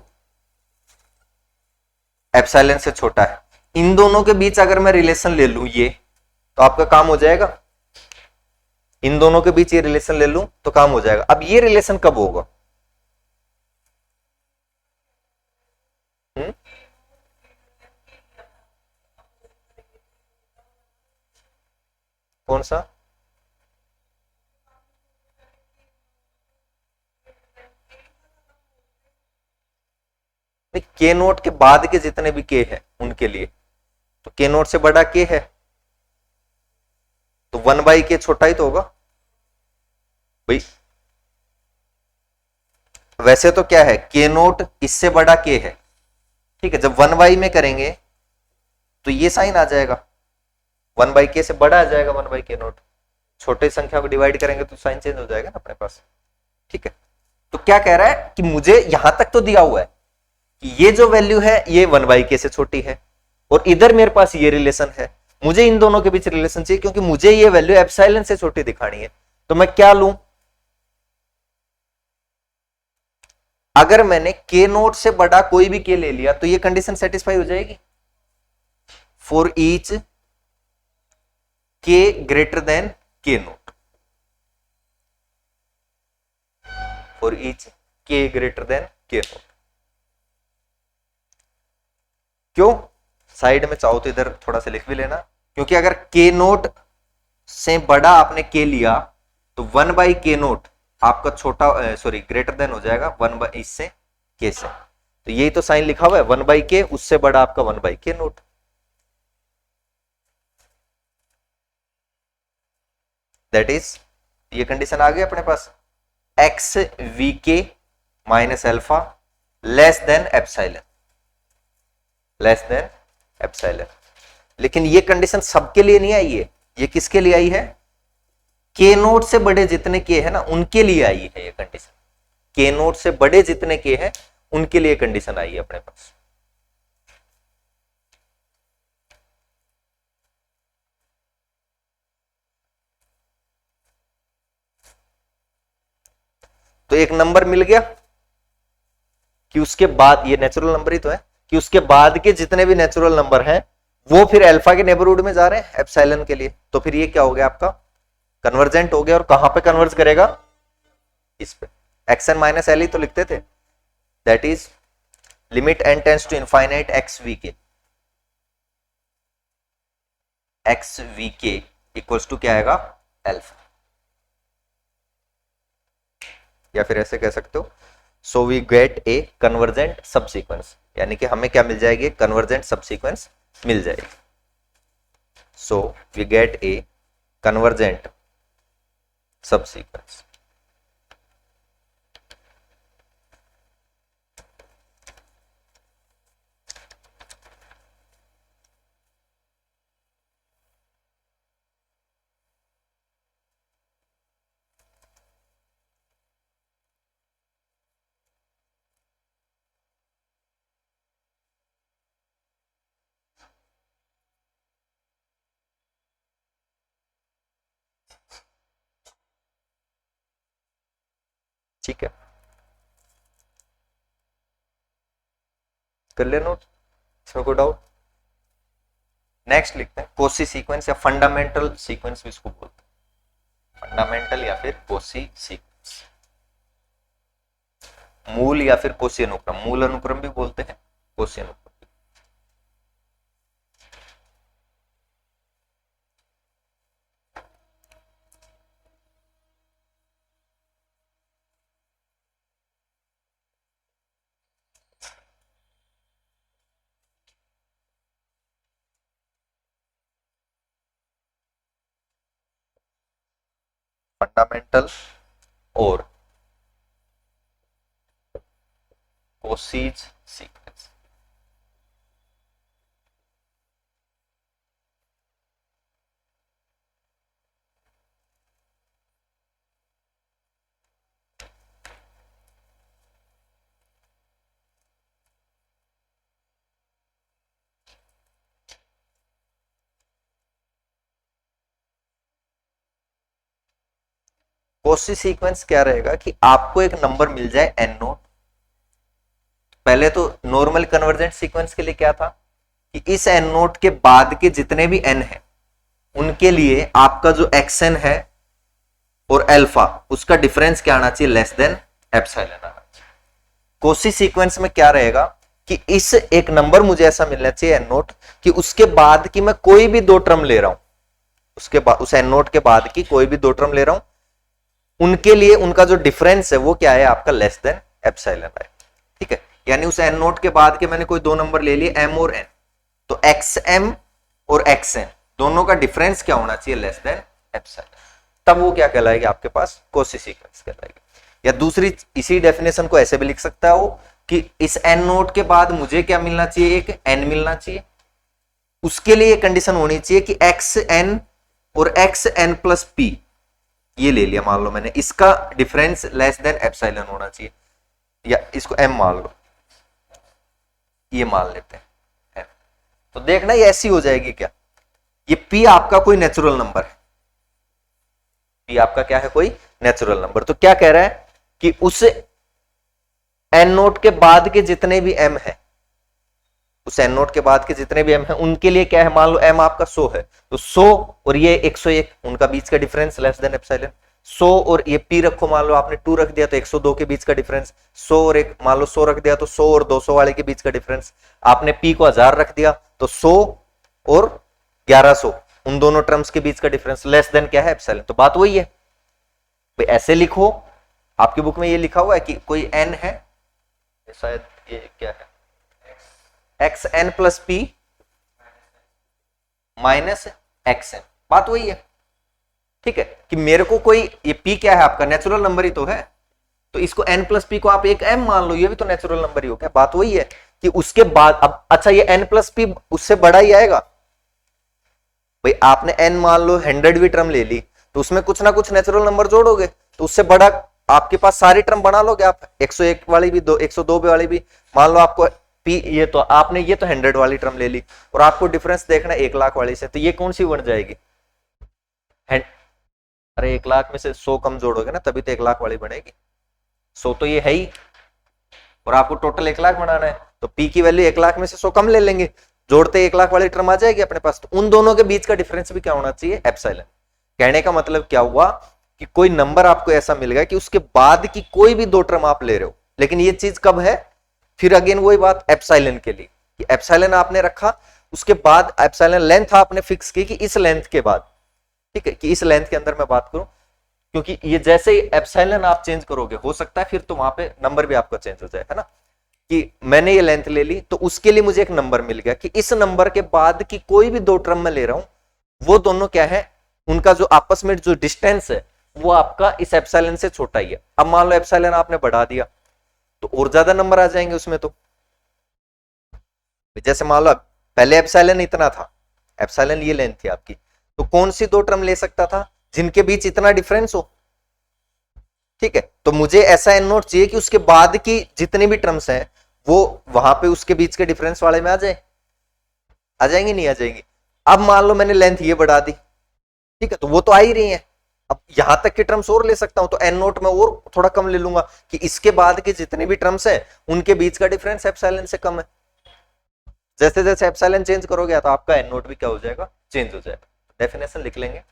एप्सिलॉन से छोटा है। इन दोनों के बीच अगर मैं रिलेशन ले लूं ये, तो आपका काम हो जाएगा। इन दोनों के बीच ये रिलेशन ले लूं तो काम हो जाएगा। अब ये रिलेशन कब होगा? कौन सा? के नोट के बाद के जितने भी के हैं उनके लिए, तो के नोट से बड़ा के है, तो 1/k छोटा ही तो होगा भाई। वैसे तो क्या है, के नोट इससे बड़ा के है। ठीक है, जब 1/, में करेंगे तो ये साइन आ जाएगा, 1/k से बड़ा आ जाएगा 1/k नोट। छोटे संख्या को डिवाइड करेंगे तो साइन चेंज हो जाएगा ना अपने पास। ठीक है, तो क्या कह रहा है कि मुझे यहां तक तो दिया हुआ है कि ये जो वैल्यू है ये 1/k से छोटी है, और इधर मेरे पास ये रिलेशन है। मुझे इन दोनों के बीच रिलेशन चाहिए, क्योंकि मुझे ये वैल्यू एप्सिलॉन से छोटी दिखानी है। तो मैं क्या लूं, अगर मैंने के नोट से बड़ा कोई भी के ले लिया तो ये कंडीशन सेटिस्फाई हो जाएगी। फॉर ईच के ग्रेटर देन के नोट, फॉर ईच के ग्रेटर देन के नोट। क्यों, साइड में चाहो तो इधर थोड़ा सा लिख भी लेना, क्योंकि अगर के नोट से बड़ा आपने के लिया तो 1 के नोट आपका छोटा सॉरी ग्रेटर देन हो जाएगा 1 इससे के से, तो यही तो साइन लिखा हुआ है 1 के, उससे बड़ा आपका 1 के नोट। दैट इज, ये कंडीशन आ गई अपने पास, एक्स वी के minus alpha less than epsilon, less than epsilon. लेकिन ये कंडीशन सबके लिए नहीं आई है, ये किसके लिए आई है, के नोट से बड़े जितने के हैं ना उनके लिए आई है ये कंडीशन, के नोट से बड़े जितने के हैं उनके लिए कंडीशन आई है अपने पास। तो एक नंबर मिल गया कि उसके बाद, ये नेचुरल नंबर ही तो है, कि उसके बाद के जितने भी नेचुरल नंबर हैं वो फिर अल्फा के नेबरहुड में जा रहे हैं एप्सिलॉन के लिए, तो फिर ये क्या हो गया आपका, कन्वर्जेंट हो गया। और कहां पे कन्वर्ज करेगा, इस पे, एक्स एन माइनस एल ही तो लिखते थे, that is limit n tends to infinite x v k, x v k equals to क्या आएगा, एल्फा, या फिर ऐसे कह सकते हो, so we get a convergent subsequence, यानी कि हमें क्या मिल जाएगी, कन्वर्जेंट सबसीक्वेंस मिल जाएगी। So we get a convergent subsequence. ठीक है, कर ले नोट, इसमें कोई डाउट। नेक्स्ट लिखते हैं कोसी सीक्वेंस या फंडामेंटल सीक्वेंस भी इसको बोलते हैं, फंडामेंटल या फिर कोसी सीक्वेंस, मूल या फिर कोसी अनुक्रम, मूल अनुक्रम भी बोलते हैं, कोसी अनुक्रम। फंडामेंटल और कोसीज सीक्वेंस। कोसी सीक्वेंस क्या रहेगा कि आपको एक नंबर मिल जाए एन नोट, पहले तो नॉर्मल कन्वर्जेंट सीक्वेंस के लिए क्या था कि इस एन नोट के बाद के जितने भी एन है उनके लिए आपका जो एक्सएन है और अल्फा उसका डिफरेंस क्या आना चाहिए, लेस देन एप्सिलॉन आना चाहिए। कोसी सीक्वेंस में क्या रहेगा कि इस एक नंबर मुझे ऐसा मिलना चाहिए एन नोट कि उसके बाद की मैं कोई भी दो टर्म ले रहा हूं, उसके बाद उस एन नोट के बाद की कोई भी दो टर्म ले रहा हूं, उनके लिए उनका जो डिफरेंस है वो क्या है आपका, लेस देन एप्सिलॉन है। ठीक है, यानी उस एन नोट के बाद के मैंने कोई दो नंबर ले लिए एम और एन, तो एक्स एम और एक्स एन दोनों का डिफरेंस क्या होना चाहिए, लेस देन एप्सिलॉन, तब वो क्या कहलाएगी आपके पास, कोसी सीक्वेंस कहलाएगी। या दूसरी इसी डेफिनेशन को ऐसे भी लिख सकता है वो कि इस एन नोट के बाद मुझे क्या मिलना चाहिए, एक एन मिलना चाहिए, उसके लिए कंडीशन होनी चाहिए कि एक्स एन और एक्स एन प्लस पी, ये ले लिया मान लो मैंने, इसका डिफरेंस लेस देन एप्सिलॉन होना चाहिए, या इसको एम मान लो, ये मान लेते हैं एम। तो देखना ये ऐसी हो जाएगी क्या, ये पी आपका कोई नेचुरल नंबर है, पी आपका क्या है, कोई नेचुरल नंबर। तो क्या कह रहा है कि उस एन नोट के बाद के जितने भी एम है, उस एन नोट के बाद के जितने भी एम है उनके लिए क्या है, मान लो एम आपका 100 है, तो 100 और ये 101, उनका बीच का डिफरेंस लेस देन एप्सिलॉन। 100 और ये पी रखो, मान लो आपने 2 रख दिया तो 102 के बीच का डिफरेंस। 100 और एक मान लो 100 रख दिया तो 100 और 200 वाले के बीच का डिफरेंस। आपने पी को 1000 रख दिया तो 100 और 1100 उन दोनों टर्म्स के बीच का डिफरेंस लेस देन क्या है, एप्सिलॉन। तो बात वही है भाई, ऐसे लिखो। आपकी बुक में ये लिखा हुआ है कि कोई एन है, शायद ये क्या है, x n plus p minus x n, बात वही है। ठीक है, कि मेरे को कोई, ये पी क्या है आपका, नेचुरल नंबर ही तो है, तो इसको एन प्लस पी को आप एक एम मान लो, ये भी तो नेचुरल नंबर ही हो गया। बात वही है कि उसके बाद अब अच्छा ये एन प्लस पी उससे बड़ा ही आएगा भाई। आपने एन मान लो 100 भी टर्म ले ली तो उसमें कुछ ना कुछ नेचुरल नंबर जोड़ोगे, तो उससे बड़ा आपके पास सारी टर्म बना लोगे आप, 101 वाली भी, 102 वाली भी। मान लो आपको पी, ये तो आपने ये तो 100 वाली टर्म ले ली और आपको डिफरेंस देखना 1 लाख वाली से, तो ये कौन सी बन जाएगी, अरे 1 लाख में से 100 कम जोड़ोगे ना तभी तो 1 लाख वाली बनेगी। 100 तो ये है ही, और आपको टोटल 1 लाख बनाना है, तो पी की वैल्यू 1 लाख में से 100 कम ले लेंगे, जोड़ते 1 लाख वाली टर्म आ जाएगी अपने पास। तो उन दोनों के बीच का डिफरेंस भी क्या होना चाहिए, एप्सिलॉन। कहने का मतलब क्या हुआ कि कोई नंबर आपको ऐसा मिल गया कि उसके बाद की कोई भी 2 टर्म आप ले रहे हो, लेकिन ये चीज कब है, फिर अगेन वही बात एप्सिलॉन के लिए, कि एप्सिलॉन आपने रखा, उसके बाद एप्सिलॉन लेंथ आपने फिक्स की कि इस लेंथ के बाद, ठीक है, कि इस लेंथ के अंदर मैं बात करूं, क्योंकि ये जैसे ही एप्सिलॉन आप चेंज करोगे हो सकता है फिर तो वहां पे नंबर भी आपका चेंज हो जाए, है ना। कि मैंने ये लेंथ ले ली तो उसके लिए मुझे एक नंबर मिल गया कि इस नंबर के बाद की कोई भी 2 टर्म में ले रहा हूं, वो दोनों क्या है, उनका जो आपस में जो डिस्टेंस है वो आपका इस एप्सिलॉन से छोटा ही है। अब मान लो एप्सिलॉन आपने बढ़ा दिया तो और ज्यादा नंबर आ जाएंगे उसमें। तो जैसे मान लो पहले एप्सिलॉन इतना था, एप्सिलॉन ये लेंथ थी आपकी, तो कौन सी 2 टर्म ले सकता था जिनके बीच इतना डिफरेंस हो, ठीक है। तो मुझे ऐसा एन नोट चाहिए कि उसके बाद की जितनी भी टर्म्स हैं वो वहां पे उसके बीच के डिफरेंस वाले में आ जाए, आ जाएंगी नहीं आ जाएंगी। अब मान लो मैंने लेंथ ये बढ़ा दी, ठीक है, तो वो तो आ ही रही है। अब यहां तक की टर्म्स और ले सकता हूं, तो एन नोट में और थोड़ा कम ले लूंगा कि इसके बाद के जितने भी टर्म्स हैं उनके बीच का डिफरेंस एप्सिलॉन से कम है। जैसे जैसे एप्सिलॉन चेंज करोगे तो आपका एन नोट भी क्या हो जाएगा, चेंज हो जाएगा। डेफिनेशन लिख लेंगे,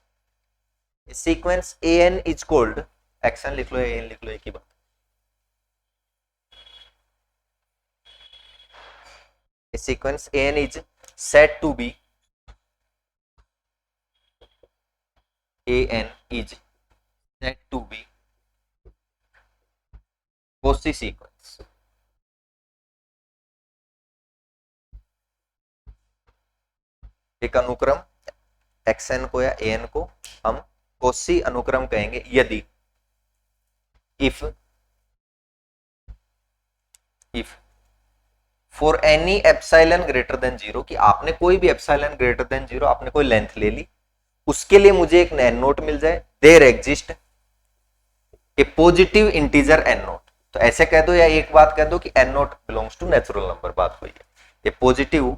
sequence a n is called, x n लिख लो, ए एन लिख लो, एक ही बात। A sequence an is said to be, an is said to be Cauchy sequence। एक अनुक्रम xn को या an को हम Cauchy अनुक्रम कहेंगे यदि if for any epsilon greater than 0, कि आपने कोई भी एप्सिलॉन ग्रेटर देन 0 आपने कोई लेंथ ले ली, उसके लिए मुझे एक एन नोट मिल जाए, there exist a positive integer n naught. तो ऐसे कह दो या एक बात कह दो कि n naught belongs to natural number, बात हुई है। ये पॉजिटिव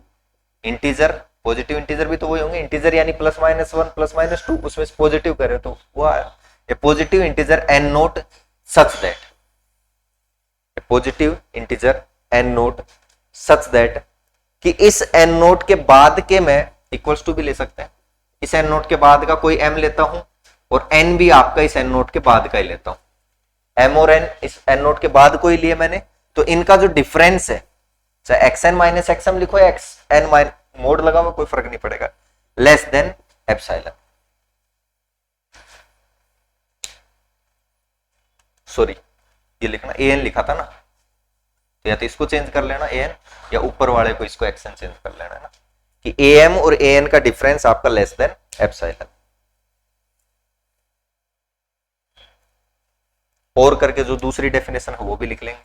इंटीजर भी तो वही होंगे, इंटीजर यानी +-1 +-2, उसमें से पॉजिटिव करे तो वो a positive integer n not such that, positive integer n not such that कि इस एन नोट के बाद के मैं इक्वल्स टू भी ले सकते हैं, इस एन नोट के बाद का कोई एम लेता हूं और एन भी आपका इस एन नोट के बाद का ही लेता हूं। एम और एन इस एन नोट के बाद कोई लिए मैंने, तो इनका जो डिफरेंस है, चाहे x n minus x m लिखो या एक्स एन मोड लगा हुआ, कोई फर्क नहीं पड़ेगा, लेस देन एप्सिलॉन। सॉरी ये लिखना ए एन लिखा था ना, तो या तो इसको चेंज कर लेना ए एन, या ऊपर वाले को इसको एक्स एन चेंज कर लेना है ना, कि ए एम और ए एन का डिफरेंस आपका लेस देन एप्सिलॉन। और करके जो दूसरी डेफिनेशन है वो भी लिख लेंगे,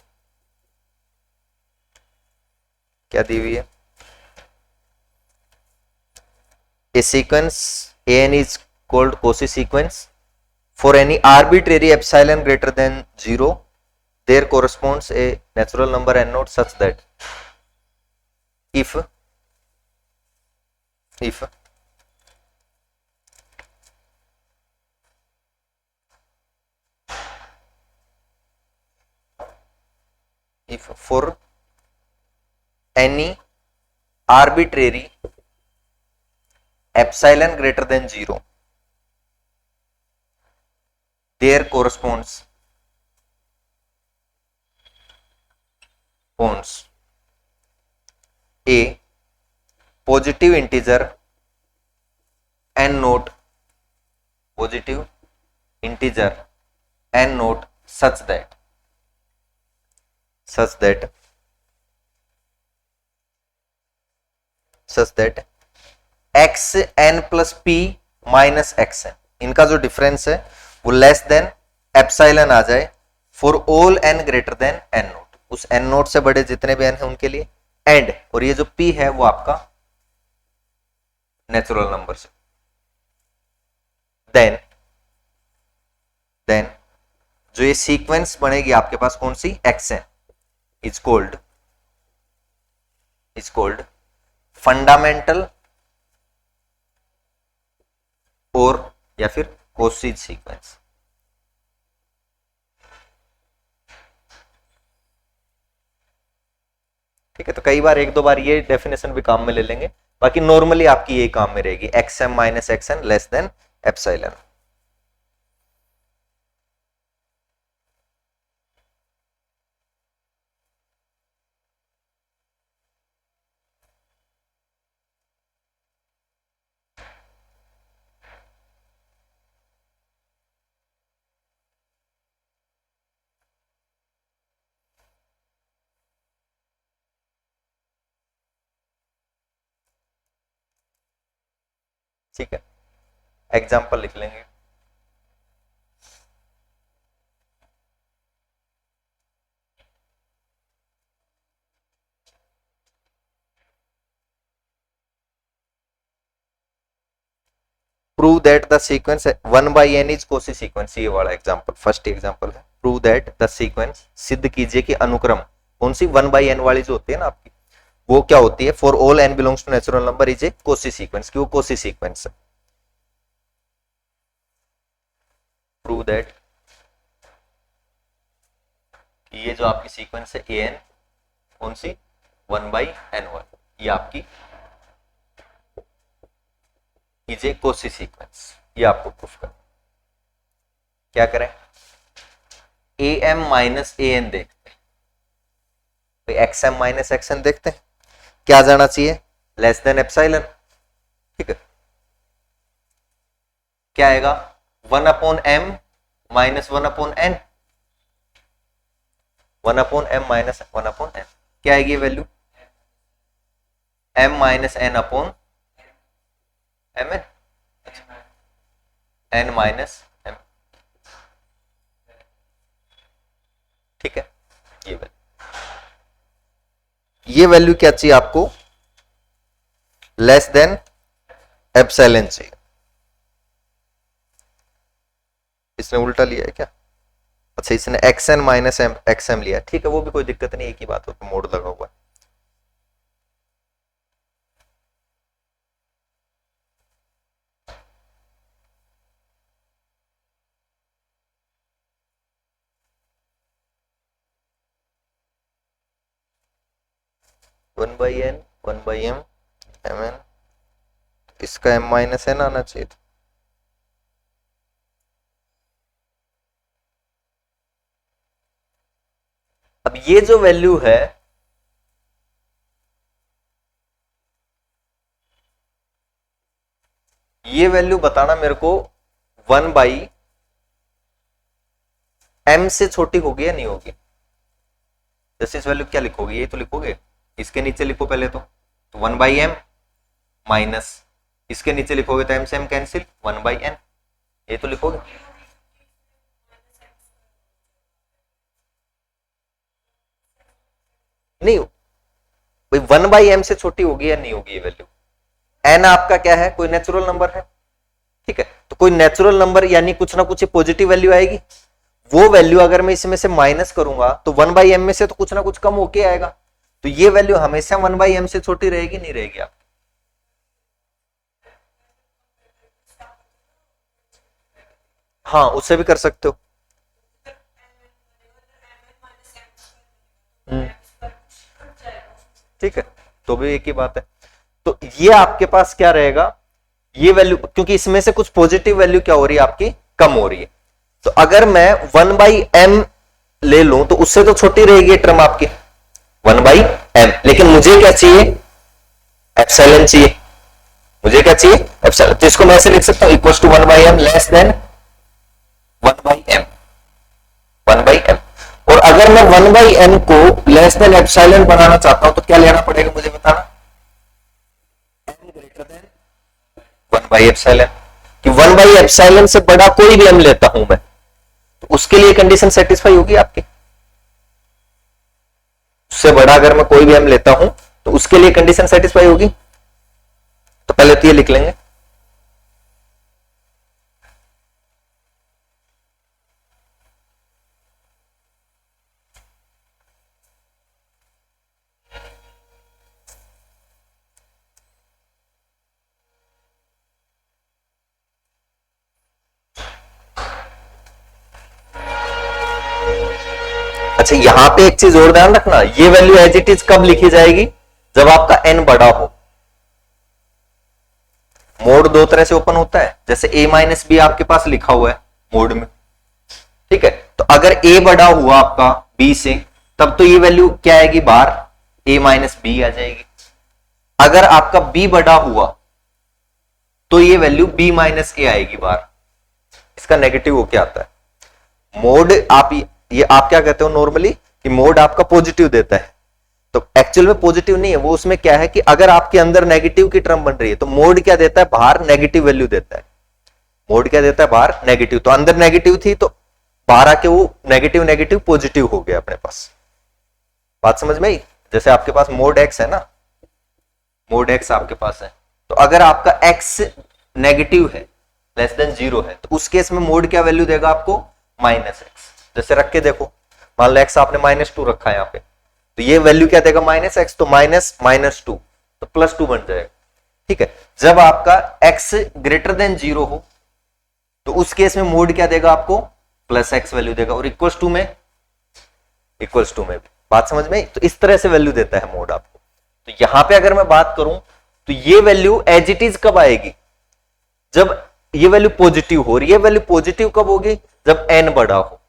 क्या दी हुई है, a sequence a n is called Cauchy sequence for any arbitrary epsilon greater than 0, there corresponds a natural number n naught such that if if for any arbitrary epsilon greater than 0 there corresponds a positive integer n note positive integer n note such that x n plus p minus x n, इनका जो डिफरेंस है वो लेस देन एप्सिलॉन आ जाए for all n greater then n note, उस n नोट से बड़े जितने भी n है उनके लिए, एंड और ये जो p है वो आपका नेचुरल नंबर से, देन जो ये सीक्वेंस बनेगी आपके पास कौन सी, xn इज कॉल्ड फंडामेंटल और या फिर कोसीज सीक्वेंस। ठीक है, तो कई बार एक दो बार ये डेफिनेशन भी काम में ले लेंगे, बाकी नॉर्मली आपकी ये काम में रहेगी xm minus xn less than epsilon. ठीक है, एग्जाम्पल लिख लेंगे। Prove that the sequence 1 by n is Kosi sequence, ये वाला एग्जांपल फर्स्ट एग्जांपल है। प्रूव दैट द सीक्वेंस, सिद्ध कीजिए कि अनुक्रम कौन सी 1 by n वाली जो होती है ना आपकी, वो क्या होती है, for all n belongs to natural number is a Cauchy sequence, कि वो कोसी सीक्वेंस है। प्रूव दैट ये जो आपकी सीक्वेंस है an कौन सी 1 by n1, ये आपकी इज ए कोसी सीक्वेंस, ये आपको प्रूफ करना। क्या करें, am माइनस an देखते हैं, xm माइनस xn देखते हैं, क्या जाना चाहिए, लेस देन एप्सिलॉन। ठीक है, क्या आएगा 1 upon m minus 1 upon n, 1 upon m minus 1 upon n, क्या आएगी ये value, m minus n upon mn, n minus m। ठीक है, ये वैल्यू क्या चाहिए आपको, लेस देन एप्सिलॉन चाहिए। इसने उल्टा लिया है क्या, अच्छा इसने xn माइनस xm लिया, ठीक है वो भी कोई दिक्कत नहीं, एक ही बात हो, तो मोड लगा हुआ है। One by n 1 by m mn, इसका m माइनस n आना चाहिए था। अब ये जो वैल्यू है, ये वैल्यू बताना मेरे को 1 by m से छोटी होगी या नहीं होगी। जैसे इस वैल्यू क्या लिखोगे, ये तो लिखोगे, इसके नीचे लिखो पहले तो 1 by m माइनस इसके नीचे लिखोगे तो m से m कैंसिल 1 by n, ये तो लिखोगे। नहीं भाई 1 by m से छोटी होगी या नहीं होगी ये वैल्यू, n आपका क्या है, कोई नेचुरल नंबर है। ठीक है, तो कोई नेचुरल नंबर यानी कुछ ना कुछ पॉजिटिव वैल्यू आएगी, वो वैल्यू अगर मैं इसमें से माइनस करूंगा तो 1 by m में से तो कुछ ना कुछ कम होके आएगा, तो ये वैल्यू हमेशा 1 by m से छोटी रहेगी नहीं रहेगी आप। हाँ उससे भी कर सकते हो। ठीक है, तो भी एक ही बात है। तो ये आपके पास क्या रहेगा, ये वैल्यू, क्योंकि इसमें से कुछ पॉजिटिव वैल्यू क्या हो रही है आपकी, कम हो रही है। तो अगर मैं 1/m ले लूं तो उससे तो छोटी रहेगी टर्म आपकी 1/m, लेकिन मुझे क्या चाहिए, एप्सिलॉन चाहिए। मुझे क्या चाहिए, एप्सिलॉन। तो इसको मैं ऐसे लिख सकता हूं, equal to 1/m less than 1/m, 1/m। और अगर मैं 1/m को लेस देन एप्सिलॉन बनाना चाहता हूं तो क्या लेना पड़ेगा मुझे बताना, m ग्रेटर देन 1/एप्सिलॉन। कि 1/एप्सिलॉन से बड़ा कोई भी m लेता हूं मैं, तो उसके लिए कंडीशन सेटिस्फाई होगी आपकी। उससे बड़ा अगर मैं कोई भी m लेता हूं तो उसके लिए कंडीशन सेटिस्फाई होगी। तो पहले तो ये लिख लेंगे, अच्छा यहां पे एक चीज और ध्यान रखना, ये वैल्यू एज इट इज कब लिखी जाएगी, जब आपका n बड़ा हो। मोड दो तरह से ओपन होता है, जैसे a-b आपके पास लिखा हुआ है मोड में, ठीक है। तो अगर a बड़ा हुआ आपका b से, तब तो ये वैल्यू क्या आएगी बाहर, a-b आ जाएगी। अगर आपका b बड़ा हुआ तो ये वैल्यू b-a आएगी बाहर। इसका नेगेटिव हो क्या आता है, मोड आप ये आप क्या कहते हो नॉर्मली कि मोड आपका पॉजिटिव देता है, तो एक्चुअल में पॉजिटिव नहीं है वो। उसमें क्या है कि अगर आपके अंदर नेगेटिव की टर्म बन रही है तो मोड क्या देता है, बाहर नेगेटिव वैल्यू देता है। मोड क्या देता है, बाहर नेगेटिव। तो अंदर नेगेटिव थी तो बाहर आके वो नेगेटिव नेगेटिव पॉजिटिव हो गया अपने पास। बात समझ में आई। जैसे आपके पास मोड एक्स है ना, मोड एक्स आपके पास है, तो अगर आपका एक्स नेगेटिव है, लेस देन 0 है, तो उस केस में मोड क्या वैल्यू देगा आपको, -x। जैसे रख के देखो, मान लो x आपने -2 रखा है यहाँ पे, तो ये वैल्यू क्या देगा, -x, तो -2 तो +2 बन जाएगा, ठीक है। जब आपका x ग्रेटर देन 0 हो तो उस केस में मोड क्या देगा आपको, +x वैल्यू देगा, और इक्वल्स टू में भी। बात समझ में। तो इस तरह से वैल्यू देता है मोड आपको। तो यहां पे अगर मैं बात करूं तो ये वैल्यू एज इट इज कब आएगी, जब ये वैल्यू पॉजिटिव हो रही है। वैल्यू पॉजिटिव कब होगी, जब n बड़ा हो।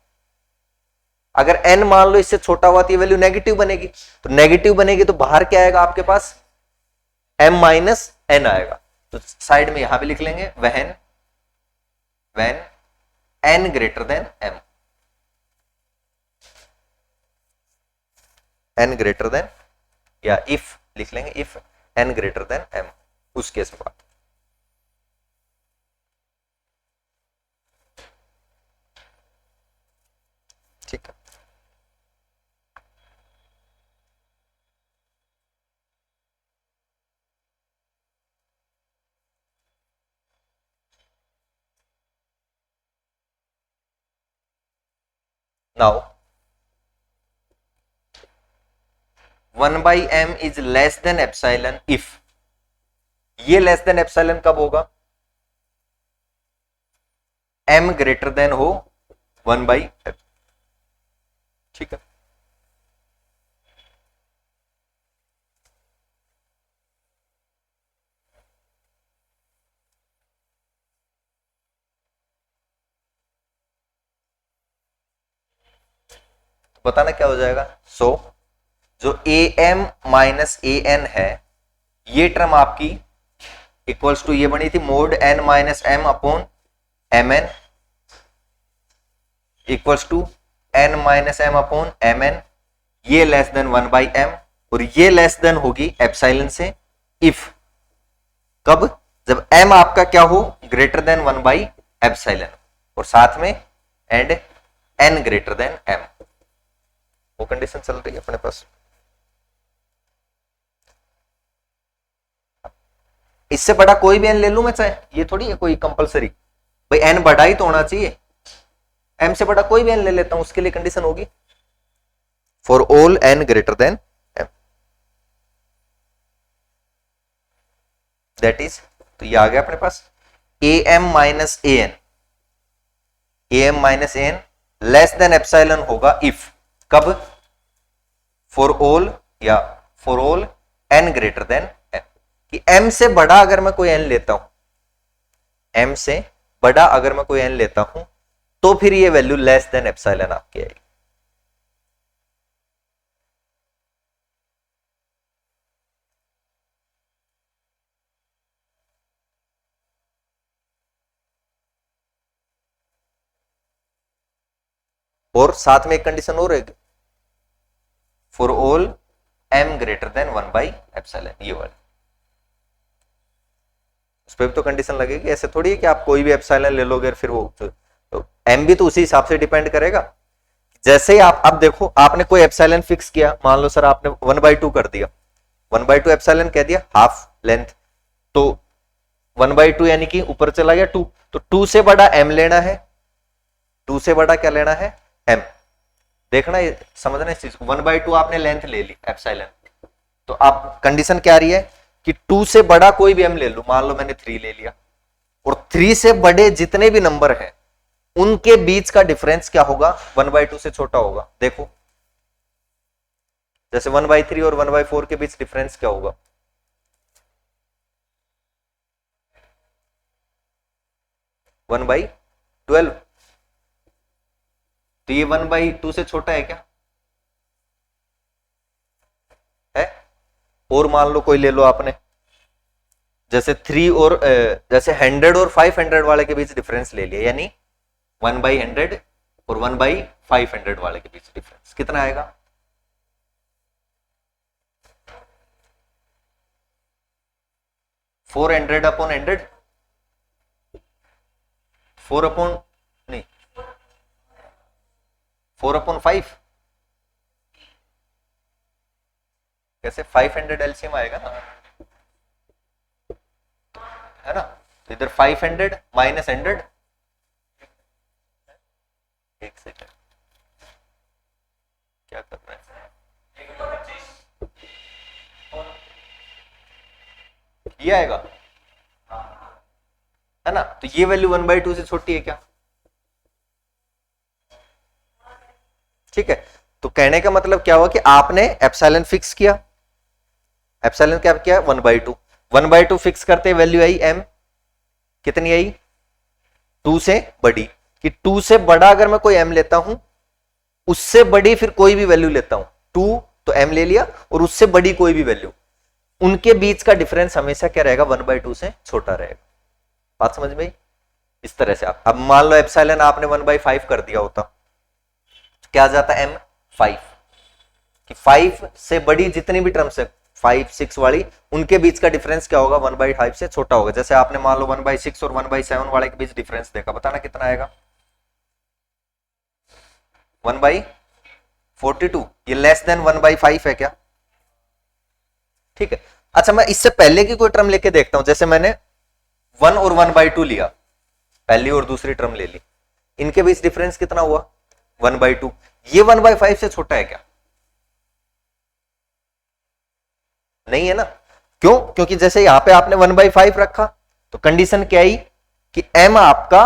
अगर n मान लो इससे छोटा हुआ तो ये वैल्यू नेगेटिव बनेगी, तो नेगेटिव बनेगी तो बाहर क्या आएगा आपके पास, m-n आएगा। तो साइड में यहां भी लिख लेंगे, when n greater then m, n greater then, या इफ लिख लेंगे, if n greater then m, उस केस में बात। ठीक है, now 1/m is less than epsilon if, ये लेस देन एप्सिलॉन कब होगा, m ग्रेटर देन हो 1/m, ठीक है। तो बताना क्या हो जाएगा, सो जो am माइनस an है, ये टर्म आपकी इक्वल्स टू ये बनी थी mod n minus m upon mn equals to n minus m upon mn, ये लेस देन 1/m, और ये लेस देन होगी एप्सिलॉन से इफ, कब, जब m आपका क्या हो, ग्रेटर देन 1/एप्सिलॉन, और साथ में and n greater then m, वो कंडीशन चल रही है अपने पास। इससे बड़ा कोई भी n ले लूं मैं चाहे, ये थोड़ी है कोई कंपलसरी, भाई n बड़ा ही तो होना चाहिए। m से बड़ा कोई भी n ले लेता हूं, उसके लिए कंडीशन होगी for all n greater then m, that is, तो ये आ गया अपने पास am minus an less than epsilon होगा इफ, कब, फॉर ऑल, या for all n greater then m, कि m से बड़ा अगर मैं कोई n लेता हूं, m से बड़ा अगर मैं कोई n लेता हूं तो फिर ये वैल्यू लेस देन एप्सिलॉन आपकी आएगी। और साथ में एक कंडीशन और है, for all m greater than 1/एप्सिलॉन, ये वाली, उस पर भी तो कंडीशन लगेगी। ऐसे थोड़ी है कि आप कोई भी एप्सिलॉन ले लोगे फिर वो तो m भी तो उसी हिसाब से डिपेंड करेगा। जैसे ही आप अब देखो, आपने कोई एप्सिलॉन फिक्स किया, मान लो सर आपने 1/2 कर दिया, 1/2 एप्सिलॉन कह दिया, हाफ लेंथ, तो 1/2 यानी कि ऊपर चला गया 2, तो 2 से बड़ा m लेना है, 2 से बड़ा क्या लेना है m। देखना समझना इस चीज को, 1/2 आपने लेंथ ले ली एप्सिलॉन, तो आप कंडीशन क्या आ रही है कि 2 से बड़ा कोई भी m ले लो, मान लो मैंने 3 ले लिया, और 3 से बड़े जितने भी नंबर हैं उनके बीच का डिफरेंस क्या होगा, 1/2 से छोटा होगा। देखो जैसे 1/3 और 1/4 के बीच डिफरेंस क्या होगा, 1/12, तो ये 1/2 से छोटा है क्या, है। और मान लो कोई ले लो आपने, जैसे 3 और जैसे 100 और 500 वाले के बीच डिफरेंस ले लिया, यानी 1/100 और 1/500 वाले के बीच डिफरेंस कितना आएगा, 400/100, 4 अपॉन नहीं 4/5, कैसे 500 एलसीएम आएगा ना, है ना। तो इधर 500 माइनस 100, एक सेकंड क्या कर रहा है, ये आएगा, है ना। तो ये वैल्यू 1/2 से छोटी है क्या, ठीक है। तो कहने का मतलब क्या हुआ कि आपने एप्सिलॉन फिक्स किया, एप्सिलॉन क्या किया 1/2, 1/2 फिक्स करते वैल्यू आई m, कितनी आई 2 से बड़ी, कि 2 से बड़ा अगर मैं कोई m लेता हूं, उससे बड़ी फिर कोई भी वैल्यू लेता हूं, 2 तो m ले लिया, और उससे बड़ी कोई भी वैल्यू, उनके बीच का डिफरेंस हमेशा क्या रहेगा 1/2 से छोटा रहेगा। बात समझ में आई। इस तरह से आप अब मान लो एप्सिलॉन आपने 1/5 कर दिया होता, तो क्या आ जाता m 5, कि 5 से बड़ी जितनी भी टर्म्स है 5 6 वाली, उनके बीच का डिफरेंस क्या होगा 1/5 से छोटा होगा। जैसे आपने मान लो 1/6 और 1/7 वाले के बीच डिफरेंस देखा, बताना कितना आएगा, 1/42, ये लेस देन 1/5 है क्या, ठीक है। अच्छा मैं इससे पहले की कोई टर्म लेके देखता हूं, जैसे मैंने 1 और 1/2 लिया, पहली और दूसरी टर्म ले ली, इनके बीच डिफरेंस कितना हुआ 1/2, ये 1/5 से छोटा है क्या, नहीं है ना। क्यों, क्योंकि जैसे यहां पे आपने 1/5 रखा, तो कंडीशन क्या आई कि m आपका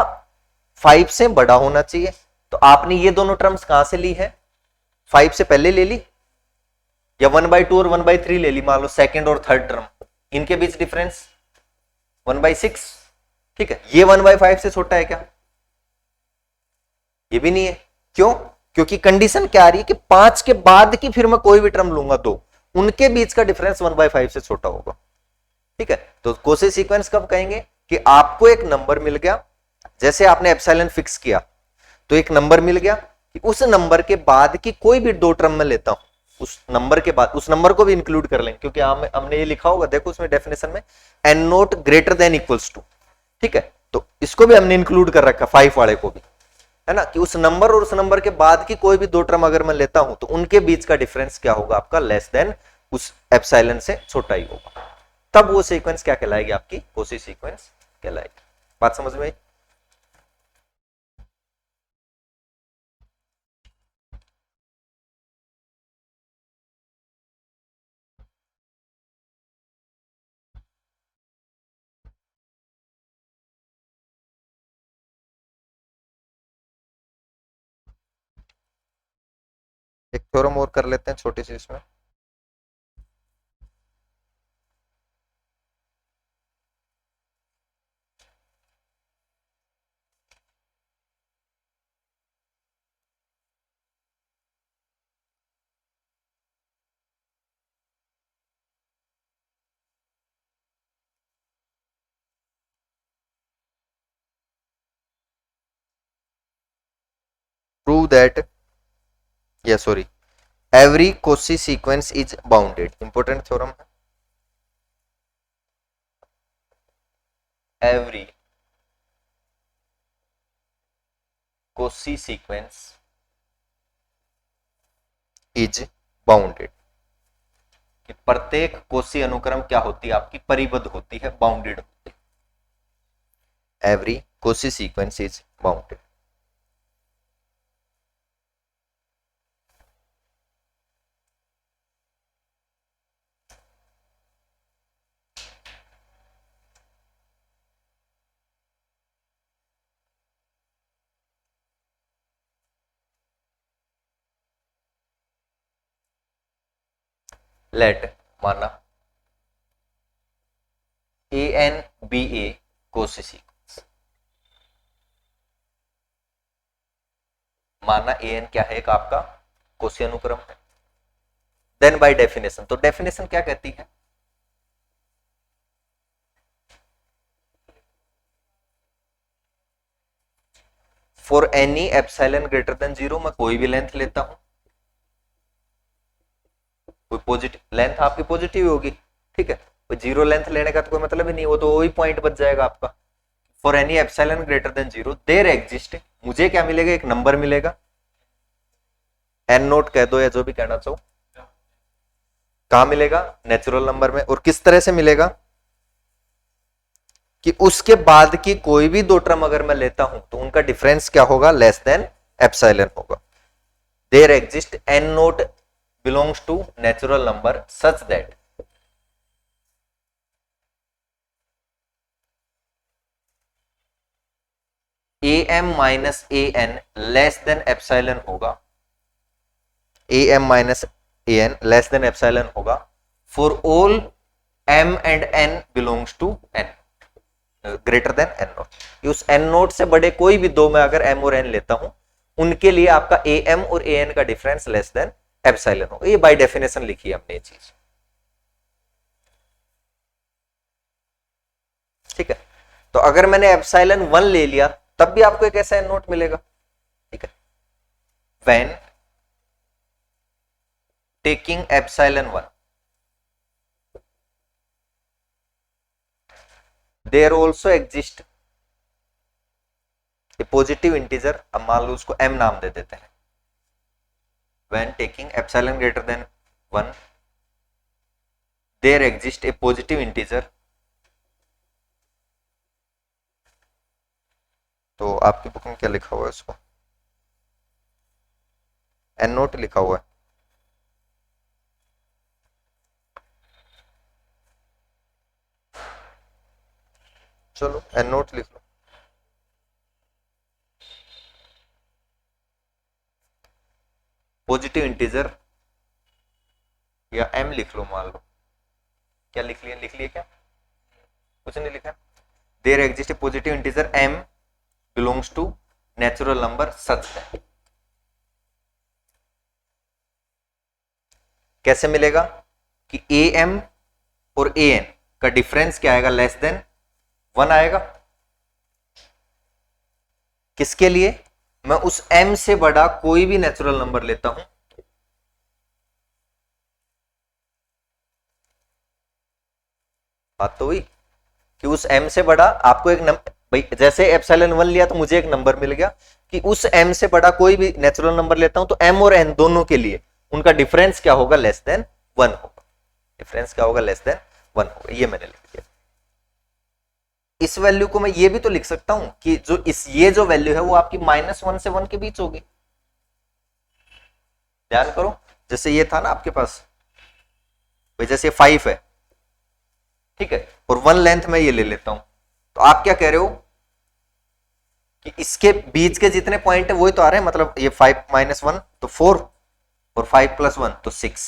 5 से बड़ा होना चाहिए, तो आपने ये दोनों टर्म्स कहां से ली है, 5 से पहले ले ली, या 1/2 और 1/3 ले ली, मान लो सेकंड और थर्ड टर्म, इनके बीच डिफरेंस 1/6, ठीक है। ये 1/5 से छोटा है क्या, ये भी नहीं है। क्यों, क्योंकि कंडीशन क्या आ रही है कि 5 के बाद की फिर मैं कोई भी टर्म लूंगा दो, उनके बीच का डिफरेंस 1/5 से छोटा होगा, ठीक है। तो कोसे सीक्वेंस कब कहेंगे कि आपको एक नंबर मिल गया, जैसे आपने एप्सिलॉन फिक्स किया, तो एक नंबर मिल गया कि उस नंबर के बाद की कोई भी दो टर्म में लेता हूं, उस नंबर के बाद उस नंबर को भी इंक्लूड कर लेंगे, क्योंकि हमने ये लिखा होगा, देखो उसमें डेफिनेशन में n naught greater than equals to, ठीक है। तो इसको भी हमने इंक्लूड कर रखा 5 वाले को भी, है ना, कि उस नंबर और उस नंबर के बाद की कोई भी दो टर्म अगर मैं लेता हूं तो उनके बीच का डिफरेंस क्या होगा आपका, लेस देन उस एप्सिलॉन से छोटा ही होगा, तब वो सीक्वेंस क्या कहलाएगी आपकी, कोसी सीक्वेंस कहलाएगी। बात समझ में आई। एक थ्योरम और कर लेते हैं छोटी सी इसमें, प्रूव दैट, या sorry, every Cauchy sequence is bounded, important theorem है। Every Cauchy sequence is bounded, कि प्रत्येक कोसी अनुक्रम क्या होती है आपकी, परिबद्ध होती है, बाउंडेड होती है। Every Cauchy sequence is bounded. Let माना a n be a Cauchy sequence, माना ए एन क्या है, एक आपका कोसी अनुक्रम है। देन बाय डेफिनेशन, तो डेफिनेशन क्या कहती है, for any epsilon greater than 0, मैं कोई भी लेंथ लेता हूं, कोई पॉजिटिव लेंथ आपकी पॉजिटिव होगी, ठीक है, कोई जीरो लेंथ लेने का तो कोई मतलब ही नहीं, वो तो वही पॉइंट बच जाएगा आपका। For any epsilon greater than 0 there exist, मुझे क्या मिलेगा, एक नंबर मिलेगा, एन नोट कह दो या जो भी कहना चाहो, कहां मिलेगा, नेचुरल नंबर में। और किस तरह से मिलेगा, कि उसके बाद की कोई भी दो टर्म अगर मैं लेता हूं तो उनका डिफरेंस क्या होगा, लेस देन एप्सिलॉन होगा। There exist n naught belongs to natural number such that am minus an less than epsilon होगा, am minus an less than epsilon होगा for all m and n belongs to n greater than n note. उस n नोट से बड़े कोई भी दो मैं अगर m और n लेता हूं उनके लिए आपका am और an का डिफरेंस लेस देन एप्सिलॉन होगा। ये बाय डेफिनेशन लिखी है हमने ये चीज, ठीक है। तो अगर मैंने एप्सिलॉन 1 ले लिया तब भी आपको एक ऐसा नोट मिलेगा, ठीक है, when taking epsilon 1 there also exist a positive integer, अब मान लो उसको m नाम दे देते हैं, when taking epsilon greater than 1 there exists a positive integer, तो आपकी बुक में क्या लिखा हुआ है, इसको एन नोट लिखा हुआ है, चलो एन नोट लिख लो, पॉजिटिव इंटीजर या m लिख लो, मान लो क्या लिख लिया क्या, कुछ नहीं लिखा। There exist a positive integer m belongs to natural number such that, कैसे मिलेगा कि am और an का डिफरेंस क्या आएगा, लेस देन 1 आएगा। किसके लिए, मैं उस m से बड़ा कोई भी नेचुरल नंबर लेता हूं, बात तो हुई कि उस m से बड़ा आपको एक नंबर, भाई जैसे एप्सिलॉन 1 लिया तो मुझे एक नंबर मिल गया, कि उस m से बड़ा कोई भी नेचुरल नंबर लेता हूं तो m और n दोनों के लिए उनका डिफरेंस क्या होगा, लेस देन 1 होगा, डिफरेंस क्या होगा, लेस देन 1 होगा। ये मैंने लिख दिया। इस वैल्यू को मैं ये भी तो लिख सकता हूं कि जो ये जो वैल्यू है वो आपकी -1 से 1 के बीच होगी। ध्यान करो, जैसे ये था ना आपके पास, भाई जैसे 5 है, ठीक है, और 1 लेंथ में ये ले लेता हूं, तो आप क्या कह रहे हो कि इसके बीच के जितने पॉइंट है वही तो आ रहे हैं, मतलब ये 5 - 1 तो 4 और 5 + 1 तो 6,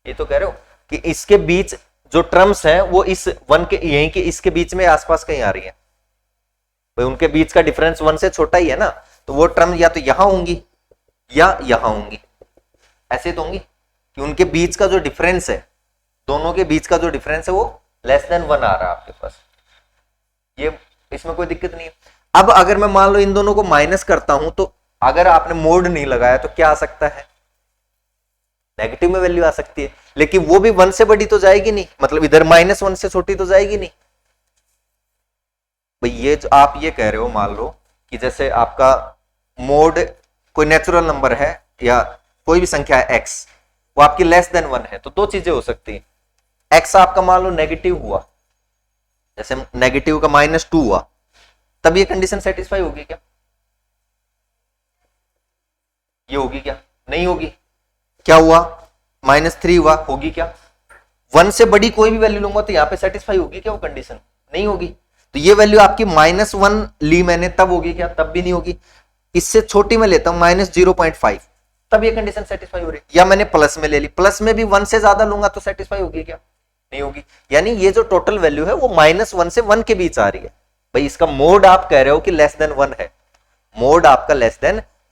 ये तो कह रहे हो कि इसके बीच जो टर्म्स हैं वो इस 1 के यहीं के इसके बीच में आसपास कहीं आ रही है, भाई उनके बीच का डिफरेंस 1 से छोटा ही है ना, तो वो टर्म या तो यहां होंगी या यहां होंगी, ऐसे तो होंगी कि उनके बीच का जो डिफरेंस है, दोनों के बीच का जो डिफरेंस है वो लेस देन 1 आ रहा है आपके पास, ये इसमें कोई दिक्कत नहीं है। अब अगर मैं मान लो इन दोनों को माइनस करता हूं तो अगर आपने मोड नहीं लगाया तो क्या आ सकता है, नेगेटिव में वैल्यू आ सकती है, लेकिन वो भी 1 से बड़ी तो जाएगी नहीं, मतलब इधर -1 से छोटी तो जाएगी नहीं। भाई ये जो आप ये कह रहे हो, मान लो कि जैसे आपका मोड कोई नेचुरल नंबर है या कोई भी संख्या है x, वो आपकी <1 है, तो दो चीजें हो सकती हैं। x आपका मान लो नेगेटिव हुआ, जैसे नेगेटिव का -2 हुआ, तब ये कंडीशन सेटिस्फाई होगी क्या, ये होगी क्या, नहीं होगी। क्या हुआ, -3 हुआ, होगी क्या। 1 से बड़ी कोई भी वैल्यू लूंगा तो यहाँ पे सेटिस्फाई होगी क्या वो कंडीशन, नहीं होगी। तो ये वैल्यू आपकी -1 ली मैंने, तब होगी क्या, तब भी नहीं होगी। इससे छोटी में लेता हूं -0.5, तब ये कंडीशन सेटिस्फाई हो रही। या मैंने प्लस में ले ली, प्लस में भी 1 से ज्यादा लूंगा तो सेटिस्फाई होगी क्या, नहीं होगी। यानी ये जो टोटल वैल्यू है वो -1 से 1 के बीच आ रही है। भाई इसका मोड आप कह रहे हो कि <1 है, मोड आपका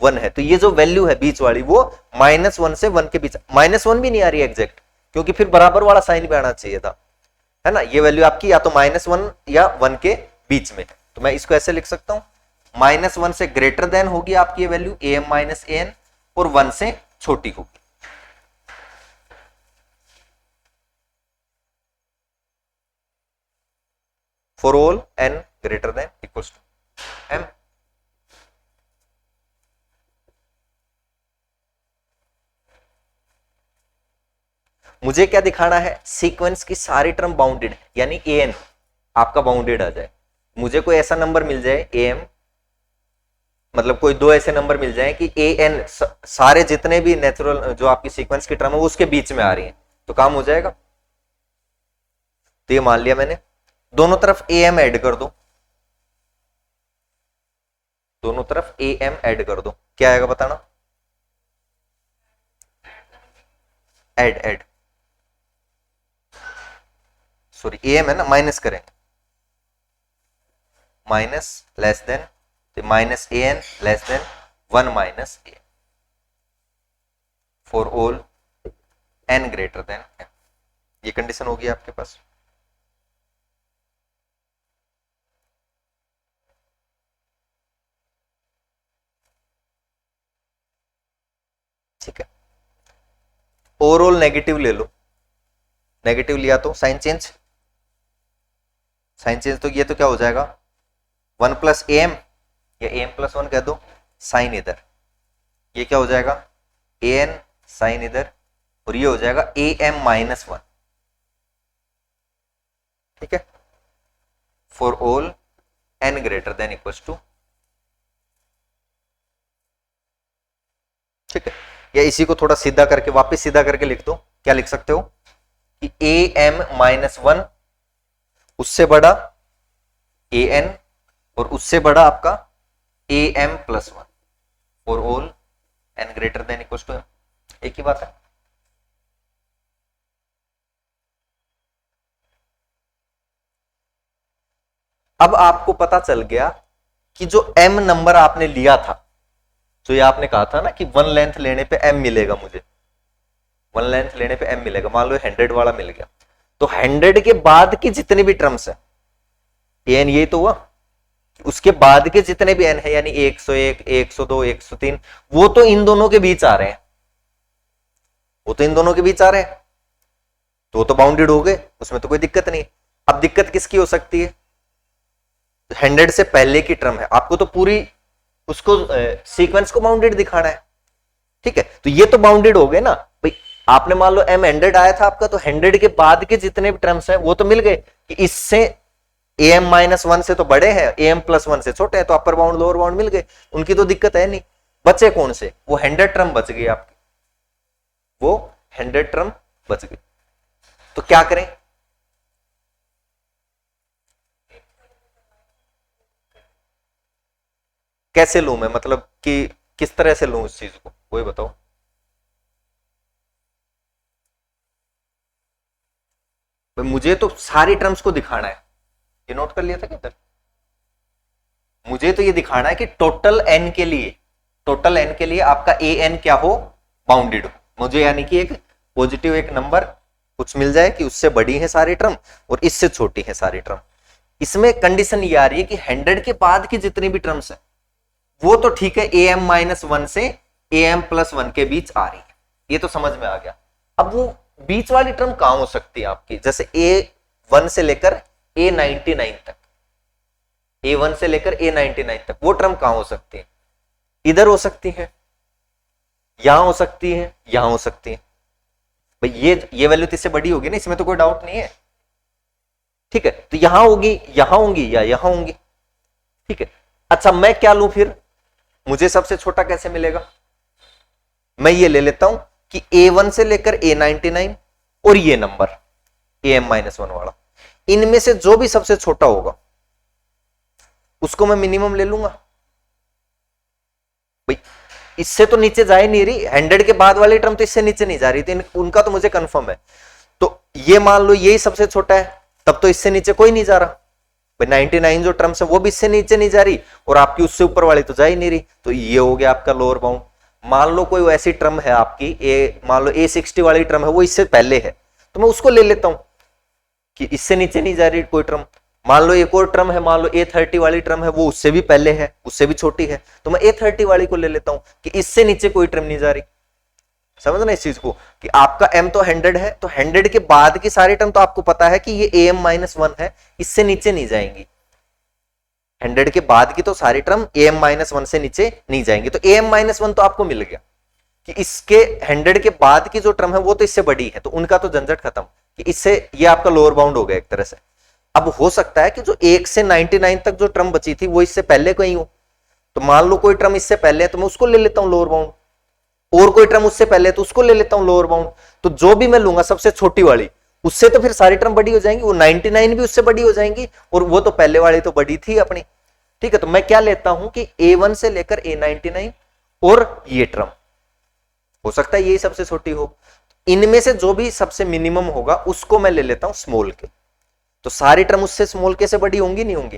<1 है, तो ये जो वैल्यू है बीच वाली वो -1 से 1 के बीच, -1 भी नहीं आ रही एग्जैक्ट, क्योंकि फिर बराबर वाला साइन भी आना चाहिए था, है ना। ये वैल्यू आपकी या तो -1 या 1 के बीच में, तो मैं इसको ऐसे लिख सकता हूं, -1 से ग्रेटर देन होगी आपकी ये वैल्यू am - an, और 1 से छोटी होगी। For all n greater than equals to m। मुझे क्या दिखाना है, सीक्वेंस की सारी टर्म बाउंडेड है, यानी an आपका बाउंडेड आ जाए। मुझे कोई ऐसा नंबर मिल जाए am, मतलब कोई दो ऐसे नंबर मिल जाए कि an सारे जितने भी नेचुरल जो आपकी सीक्वेंस की टर्म है वो उसके बीच में आ रही है, तो काम हो जाएगा। तो ये मान लिया मैंने, दोनों तरफ am ऐड कर दो, दोनों तरफ am ऐड कर दो, क्या आएगा बताना, ऐड सॉरी am है ना, माइनस करें, माइनस लेस देन, तो -an less than 1 - a for all n greater then m। ये कंडीशन होगी आपके पास। ठीक है, ओवरऑल नेगेटिव ले लो, नेगेटिव लिया तो साइन चेंज, तो ये तो क्या हो जाएगा 1 + am या am + 1 कह दो, साइन इधर, ये क्या हो जाएगा an साइन इधर, और ये हो जाएगा am - 1। ठीक है, for all n greater than equals to, ठीक है। या इसी को थोड़ा सीधा करके, वापस सीधा करके लिख दो, क्या लिख सकते हो कि am - 1 उससे बड़ा an और उससे बड़ा आपका am + 1 for all n greater than equals to m। एक ही बात है। अब आपको पता चल गया कि जो m नंबर आपने लिया था, जो ये आपने कहा था ना कि 1 लेंथ लेने पे m मिलेगा, मुझे 1 लेंथ लेने पे m मिलेगा, मान लो 100 वाला मिल गया, तो 100 के बाद की जितनी भी टर्म्स है an, यही तो हुआ, उसके बाद के जितने भी n है यानी 101, 102, 103, वो तो इन दोनों के बीच आ रहे हैं, वो तो इन दोनों के बीच आ रहे हैं, तो वो तो बाउंडेड हो गए, उसमें तो कोई दिक्कत नहीं। अब दिक्कत किसकी हो सकती है, 100 से पहले की टर्म है, आपको तो पूरी उसको सीक्वेंस को बाउंडेड दिखाना है। ठीक है, तो ये तो बाउंडेड हो गए ना भाई, आपने मान लो m 100 आया था आपका, तो 100 के बाद के जितने भी टर्म्स हैं वो तो मिल गए कि इससे am - 1 से तो बड़े हैं, am + 1 से छोटे हैं, तो अपर बाउंड लोअर बाउंड मिल गए, उनकी तो दिक्कत है नहीं। बचे कौन से, वो 100 टर्म बच गई आपकी, वो 100 टर्म बच गई। तो क्या करें, कैसे लूं मैं, मतलब कि किस तरह से लूं इस चीज को, वही बताओ। मुझे तो सारी टर्म्स को दिखाना है, ये नोट कर लिया था क्या, मुझे तो ये दिखाना है कि टोटल n के लिए, टोटल n के लिए आपका an क्या हो, बाउंडेड हो। मुझे यानी कि एक पॉजिटिव एक नंबर कुछ मिल जाए कि उससे बड़ी है सारी टर्म और इससे छोटी है सारी टर्म। इसमें कंडीशन ये आ रही है कि 100 के बाद की जितनी भी टर्म्स है वो तो ठीक है, ए एम माइनस वन से ए एम प्लस वन के बीच आ रही है, ये तो समझ में आ गया। अब वो बीच वाली टर्म कहां हो सकती है आपकी, जैसे ए वन से लेकर ए 99 तक, ए वन से लेकर ए 99 तक, वो टर्म कहां हो सकती है? इधर हो सकती है, यहां हो सकती है, यहां हो सकती है। भाई ये वैल्यू तो इससे बड़ी होगी ना, इसमें तो कोई डाउट नहीं है, ठीक है। तो यहां होगी, यहां होंगी या यहां होंगी, ठीक है। अच्छा मैं क्या लूं फिर, मुझे सबसे छोटा कैसे मिलेगा? मैं ये ले लेता हूं कि A1 से लेकर A99 और ये नंबर AM-1 वाला, इनमें से जो भी सबसे छोटा होगा उसको मैं मिनिमम ले लूंगा। भाई इससे तो नीचे जा ही नहीं रही, 100 के बाद वाली टर्म तो इससे नीचे नहीं जा रही थी, उनका तो मुझे कंफर्म है। तो ये मान लो यही सबसे छोटा है, तब तो इससे नीचे कोई नहीं जा रहा। 99 जो टर्म्स है वो भी इससे नीचे नहीं जा रही, और आपकी उससे ऊपर वाली तो जा ही नहीं रही, तो ये हो गया आपका लोअर बाउंड। मान लो कोई ऐसी टर्म है आपकी मान लो A60 वाली टर्म है, वो इससे पहले है, तो मैं उसको ले लेता हूं कि इससे नीचे नहीं जा रही कोई टर्म। मान लो एक और टर्म है, मान लो A30 वाली टर्म है, वो उससे भी पहले है, उससे भी छोटी है, तो मैं A30 वाली को ले लेता हूं कि इससे नीचे कोई टर्म नहीं जा रही। समझना इस चीज को कि आपका m तो 100 है, तो 100 के बाद की सारी टर्म तो आपको पता है कि ये AM-1 है, इससे नीचे नहीं जाएंगी। 100 के बाद की तो सारी टर्म AM-1 से नीचे नहीं जाएंगी, तो AM-1 तो आपको मिल गया कि इसके 100 के बाद की जो टर्म है वो तो इससे बड़ी है, तो उनका तो झंझट खत्म कि इससे ये आपका लोअर बाउंड हो गया एक तरह से। अब हो सकता है कि जो 1 से 99 तक जो टर्म बची थी वो इससे पहले कहीं हो, तो मान लो कोई टर्म इससे पहले है तो मैं उसको ले लेता हूं लोअर बाउंड, और कोई टर्म उससे पहले है तो उसको ले लेता हूं लोअर बाउंड। तो जो भी मैं लूंगा सबसे छोटी वाली, उससे तो फिर सारी टर्म बड़ी हो जाएंगी, वो 99 भी उससे बड़ी हो जाएंगी, और वो तो पहले वाली तो बड़ी थी अपनी, ठीक है। तो मैं क्या लेता हूं कि A1 से लेकर A99 और ये टर्म हो सकता है यही सबसे छोटी हो, इनमें से जो भी सबसे मिनिमम होगा उसको मैं ले लेता हूं स्मॉल के, तो सारी टर्म उससे स्मॉल के से बड़ी होंगी नहीं होंगी,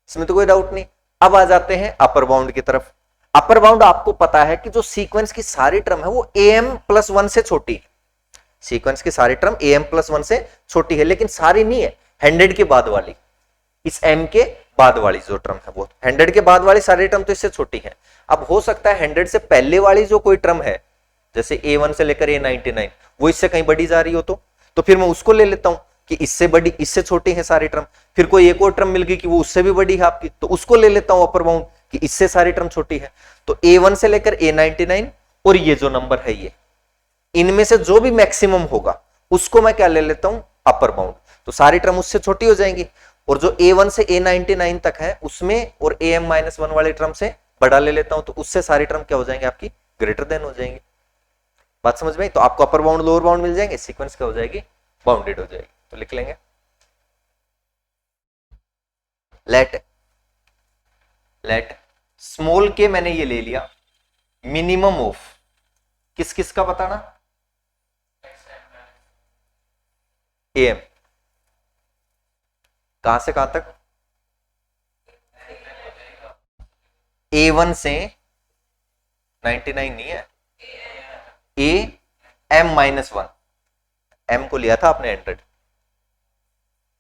इसमें तो कोई डाउट नहीं। अब आ जाते हैं अपर बाउंड की तरफ। अपर बाउंड आपको पता है कि जो सीक्वेंस की सारी टर्म है वो AM+1 से छोटी है, सीक्वेंस की सारी टर्म AM+1 से छोटी है, लेकिन सारी नहीं है, 100 के बाद वाली, इस M के बाद वाली जो टर्म है वो 100 के बाद वाली सारी टर्म तो इससे छोटी है। अब हो सकता है 100 से पहले वाली जो कोई टर्म है, जैसे A1 से लेकर A99, वो इससे कहीं बड़ी जा रही हो, तो फिर मैं उसको ले लेता हूं कि इससे बड़ी, इससे छोटी है सारी टर्म। फिर कोई एक और टर्म मिल गई कि वो उससे भी बड़ी है आपकी, तो उसको ले लेता हूं अपर बाउंड कि इससे सारी टर्म छोटी है। तो A1 से लेकर A99 और ये जो नंबर है ये, इनमें से जो भी मैक्सिमम होगा उसको मैं क्या ले लेता हूं अपर बाउंड, तो सारी टर्म उससे छोटी हो जाएंगी, और जो A1 से A99 तक है उसमें और AM-1 वाली टर्म से बड़ा ले लेता हूं, तो उससे सारी टर्म क्या हो जाएंगे आपकी ग्रेटर देन हो जाएंगे। बात समझ में? तो आपको अपर बाउंड लोअर बाउंड मिल जाएंगे, सीक्वेंस क्या हो जाएगी बाउंडेड हो जाएगी। तो लिख लेंगे लेट स्मॉल के मैंने ये ले लिया, मिनिमम ऑफ किस किस का बताना, AM कहां से कहां तक, A1 से 99 नहीं है, AM-1, M को लिया था आपने 100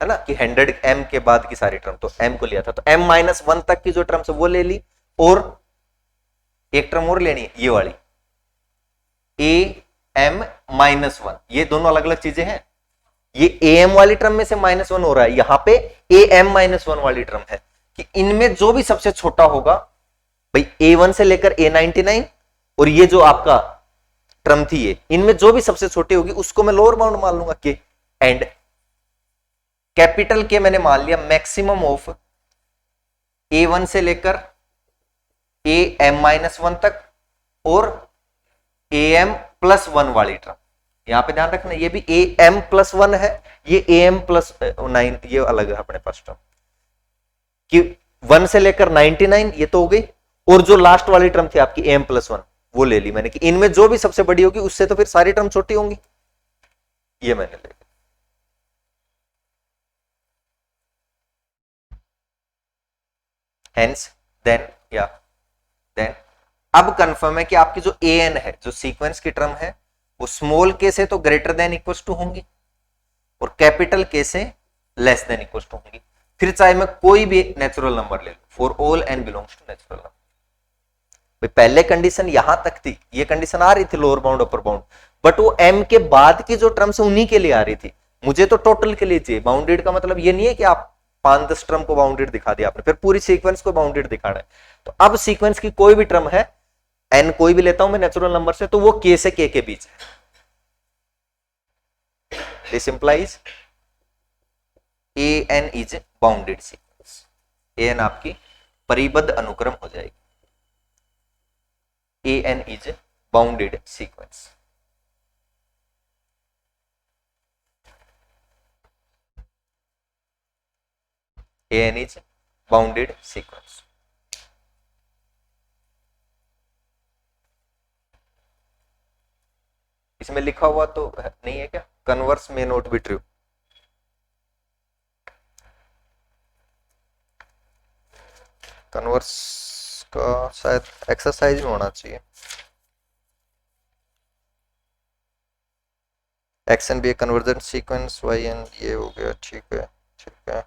है ना, कि 100 M के बाद की सारी टर्म, तो M को लिया था, तो M-1 तक की जो टर्म्स है वो ले ली, और एक टर्म और लेनी है ये वाली AM-1, ये दोनों अलग अलग चीजें हैं। ये AM वाली टर्म में से -1 हो रहा है, यहां पे AM-1 वाली टर्म है, कि इनमें जो भी सबसे छोटा होगा, भाई A1 से लेकर A99 और ये जो आपका टर्म थी ये, इनमें जो भी सबसे छोटी होगी उसको मैं लोअर बाउंड मान लूंगा के, एंड कैपिटल के मैंने मान लिया मैक्सिमम ऑफ A1 से लेकर AM-1 तक और AM+1 वाली टर्म। यहां पे ध्यान रखना ये भी AM+1 है, ये AM+9, ये अलग है अपने पास टर्म, कि 1 से लेकर 99 ये तो हो गई, और जो लास्ट वाली टर्म थी आपकी AM+1 वो ले ली मैंने, कि इनमें जो भी सबसे बड़ी होगी उससे तो फिर सारी टर्म छोटी होंगी, ये मैंने ले ली। हेंस देन अब कंफर्म है कि आपकी जो AN है, जो सीक्वेंस की टर्म है, वो स्मॉल के से तो ग्रेटर देन इक्वल टू होंगी और कैपिटल के से लेस देन इक्वल टू होंगी, फिर चाहे मैं कोई भी नेचुरल नंबर ले लूं, for all n belongs to natural number. भाई पहले कंडीशन यहां तक थी, ये कंडीशन आ रही थी lower bound upper bound, but वो m के बाद की जो टर्म्स उन्हीं के लिए आ रही थी, मुझे तो टोटल के लिए चाहिए। बाउंडेड का मतलब ये नहीं है कि आप 5-10 टर्म को बाउंडेड दिखा दिया आपने, फिर पूरी सीक्वेंस को बाउंडेड दिखाना है। तो अब सीक्वेंस की कोई भी टर्म है, n कोई भी लेता हूं मैं नेचुरल नंबर से, तो वो k से k के बीच है। This implies an is bounded sequence, an आपकी परिबद्ध अनुक्रम हो जाएगी, an is bounded sequence। an is bounded sequence। इसमें लिखा हुआ तो नहीं है क्या, कन्वर्स में नोट बी ट्रू? कन्वर्स का शायद एक्सरसाइज में होना चाहिए। X N be A conversion sequence, Y N ये हो गया, ठीक है ठीक है,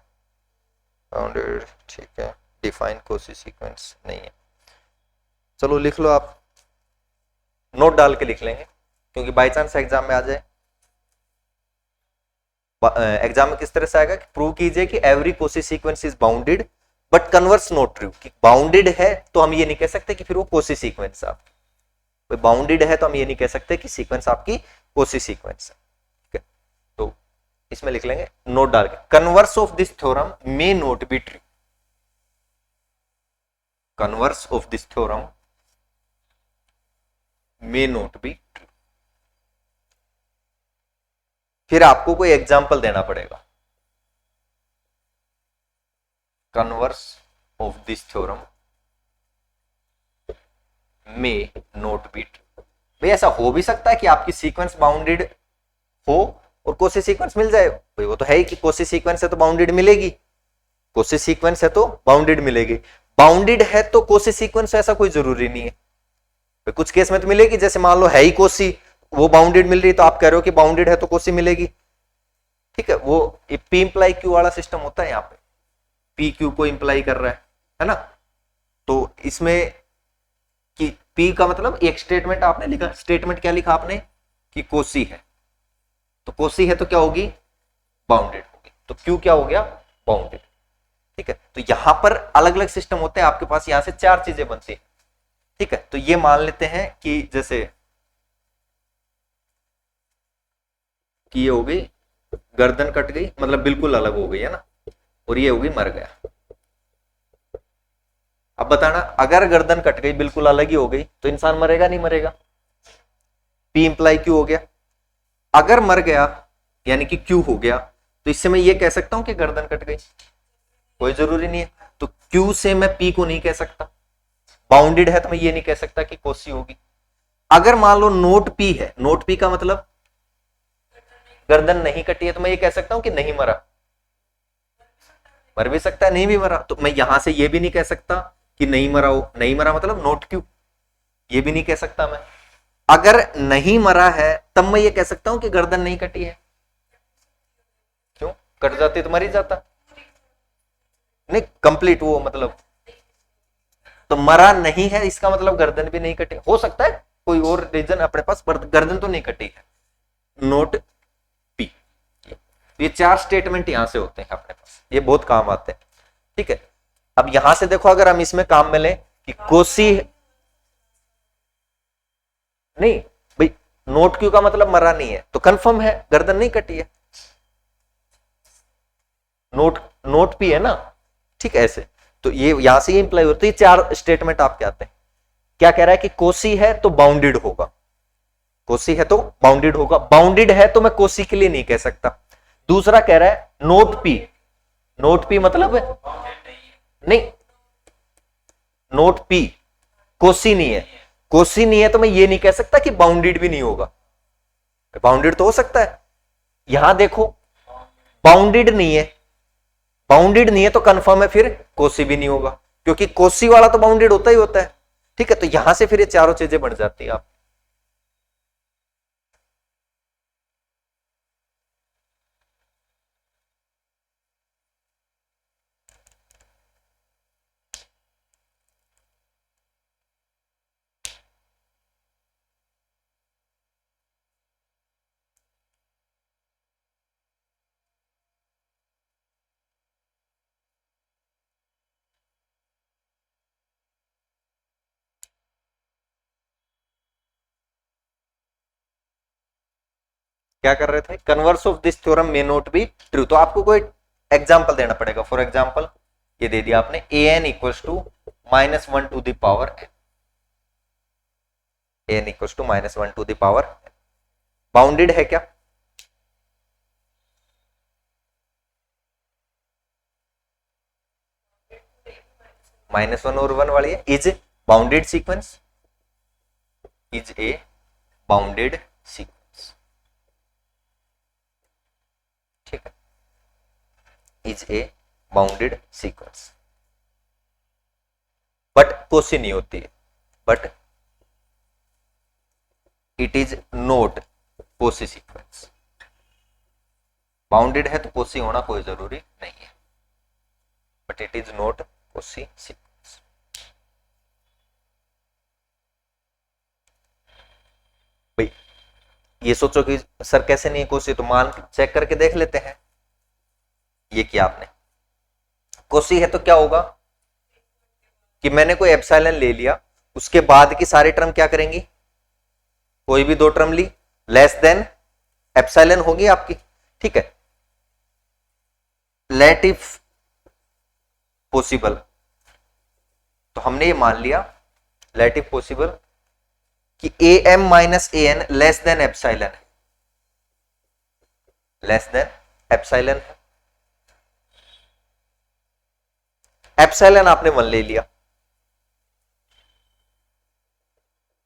बाउंडेड ठीक है, डिफाइन कोसी सीक्वेंस नहीं है। चलो लिख लो आप, नोट डाल के लिख लेंगे, क्योंकि बाई चांस एग्जाम में आ जाए। एग्जाम में किस तरह से आएगा कि प्रूव कीजिए कि every Cauchy sequence is bounded but converse not true. कि बाउंडेड है तो हम ये नहीं कह सकते कि फिर वो कोसी सीक्वेंस है आपकी, बाउंडेड है तो हम ये नहीं कह सकते कि सीक्वेंस आपकी कोसी सीक्वेंस है। ठीक है, तो इसमें लिख लेंगे नोट डाल के, converse of this theorem may note be true. Converse of this theorem may note be true. फिर आपको कोई एग्जाम्पल देना पड़ेगा। Converse of this theorem may note be true. भाई ऐसा हो भी सकता है कि आपकी सीक्वेंस बाउंडेड हो और कोसी सीक्वेंस मिल जाए, भाई वो तो है ही कि कोसी सीक्वेंस है तो बाउंडेड मिलेगी, कोसी सीक्वेंस है तो बाउंडेड मिलेगी। बाउंडेड है तो कोसी सीक्वेंस, ऐसा कोई जरूरी नहीं है। कुछ केस में तो मिलेगी, जैसे मान लो है ही कोसी, वो बाउंडेड मिल रही, तो आप कह रहे हो कि बाउंडेड है तो कोसी मिलेगी। ठीक है, वो पी इंप्लाई क्यू वाला सिस्टम होता है, यहाँ पे पी क्यू को इंप्लाई कर रहा है ना। तो इसमें कि पी का मतलब एक स्टेटमेंट आपने लिखा, स्टेटमेंट क्या लिखा आपने कि कोसी है, तो कोसी है तो क्या होगी, बाउंडेड होगी, तो क्यू क्या हो गया, बाउंडेड। ठीक है, तो यहां पर अलग अलग सिस्टम होते हैं आपके पास, यहां से 4 चीजें बनती है। ठीक है, तो ये मान लेते हैं कि जैसे कि ये हो गई गर्दन कट गई, मतलब बिल्कुल अलग हो गई है ना, और ये हो गई मर गया। अब बताना, अगर गर्दन कट गई बिल्कुल अलग ही हो गई तो इंसान मरेगा नहीं मरेगा, पी इंप्लाई क्यू हो गया। अगर मर गया यानी कि क्यू हो गया, तो इससे मैं ये कह सकता हूं कि गर्दन कट गई, कोई जरूरी नहीं है। तो क्यू से मैं पी को नहीं कह सकता, बाउंडेड है तो मैं ये नहीं कह सकता कि कोसी होगी। अगर मान लो नोट पी है, नोट पी का मतलब गर्दन नहीं कटी है, तो मैं ये कह सकता हूं कि नहीं मरा, मर भी सकता है नहीं भी मरा, तो मैं यहां से ये भी नहीं कह सकता कि नहीं मरा हो, नहीं मरा मतलब नोट क्यू, ये भी नहीं कह सकता मैं। अगर नहीं मरा है तब मैं ये कह सकता हूं कि गर्दन नहीं कटी है, क्यों, कट जाती तो मर ही जाता, नहीं कंप्लीट वो मतलब, तो मरा नहीं है इसका मतलब गर्दन भी नहीं कटी, हो सकता है कोई और रीजन अपने पास, पर गर्दन तो नहीं कटी है, नोट पी। ये 4 स्टेटमेंट यहां से होते हैं अपने पास, ये बहुत काम आते हैं। ठीक है, अब यहां से देखो, अगर हम इसमें काम में लें कि कोसी, नहीं भाई नोट क्यू का मतलब मरा नहीं है, तो कंफर्म है गर्दन नहीं कटी है, नोट नोट पी है ना। ठीक है, ऐसे तो ये यहां से ये इंप्लाई होती है। 4 स्टेटमेंट आपके आते हैं। क्या कह रहा है कि कोसी है तो बाउंडेड होगा, कोसी है तो बाउंडेड होगा, बाउंडेड है तो मैं कोसी के लिए नहीं कह सकता। दूसरा कह रहा है नोट पी, नोट पी मतलब नहीं, नोट पी कोसी नहीं है, कोसी नहीं है तो मैं ये नहीं कह सकता कि बाउंडेड भी नहीं होगा, बाउंडेड तो हो सकता है। यहां देखो बाउंडेड नहीं है, बाउंडेड नहीं है तो कंफर्म है फिर कोसी भी नहीं होगा, क्योंकि कोसी वाला तो बाउंडेड होता ही होता है। ठीक है, तो यहां से फिर ये चारों चीजें बढ़ जाती है आप। क्या कर रहे थे, converse of this theorem may not be true. तो आपको कोई एग्जांपल देना पड़ेगा। फॉर एग्जांपल ये दे दिया आपने, a n equals to -1 to the power n, a n equals to -1 to the power n, bounded है क्या? -1 और 1 वाली है, is bounded sequence, is a bounded sequence, ठीक है, is a bounded sequence, but Cauchy नहीं होती है, but it is not Cauchy sequence. Bounded है तो कोसी होना कोई जरूरी नहीं है, but it is not Cauchy sequence. भाई ये सोचो कि सर कैसे नहीं है कोसी, तो मान चेक करके देख लेते हैं। ये किया आपने, कोसी है तो क्या होगा कि मैंने कोई एप्सिलॉन ले लिया, उसके बाद की सारी टर्म क्या करेंगी, कोई भी दो टर्म ली लेस देन एप्सिलॉन होगी आपकी, ठीक है। लेट इफ पॉसिबल, तो हमने ये मान लिया लेट इफ पॉसिबल कि a m minus a n less than epsilon है, लेस देन एप्सिलॉन है। एप्सिलॉन आपने 1 ले लिया,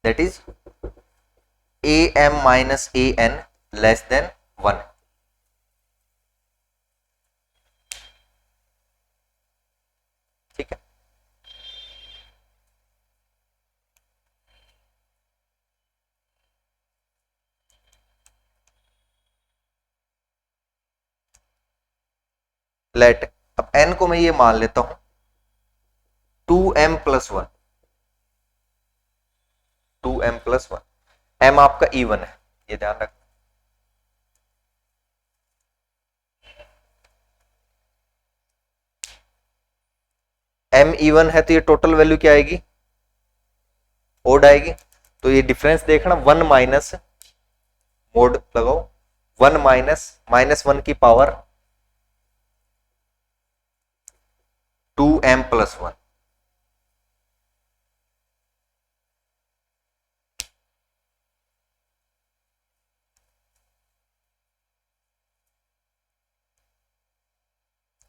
that is a m minus a n less than 1, ठीक है। लेट, अब n को मैं ये मान लेता हूं 2m plus 1, 2m plus 1, m आपका इवन है, ये ध्यान रखना। m इवन है तो ये टोटल वैल्यू क्या आएगी, ओड आएगी। तो ये डिफरेंस देखना, 1 माइनस मोड लगाओ, 1 माइनस -1 की पावर 2m प्लस 1,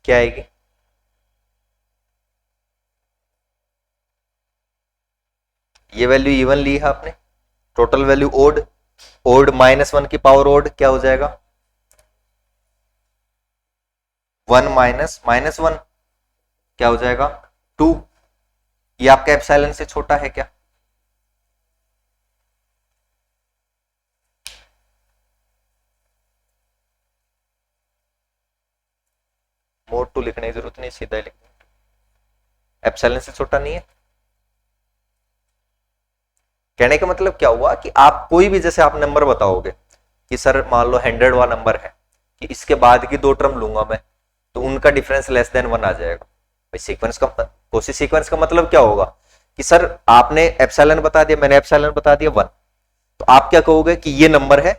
क्या आएगी, ये वैल्यू इवन ली है आपने, टोटल वैल्यू ओड, ओड -1 की पावर ओड क्या हो जाएगा, 1 माइनस -1 क्या हो जाएगा 2। ये आपका एप्सिलॉन से छोटा है क्या, मोड 2 लिखने की जरूरत नहीं, सीधा ही लिखना, एप्सिलॉन से छोटा नहीं है। कहने का मतलब क्या हुआ कि आप कोई भी, जैसे आप नंबर बताओगे कि सर मान लो 100 वाला नंबर है, कि इसके बाद की दो टर्म लूंगा मैं, तो उनका डिफरेंस लेस देन 1 आ जाएगा। भाई सीक्वेंस का, कोसी सीक्वेंस का मतलब क्या होगा कि सर आपने एप्सिलॉन बता दिया, मैंने एप्सिलॉन बता दिया 1, तो आप क्या कहोगे कि ये नंबर है,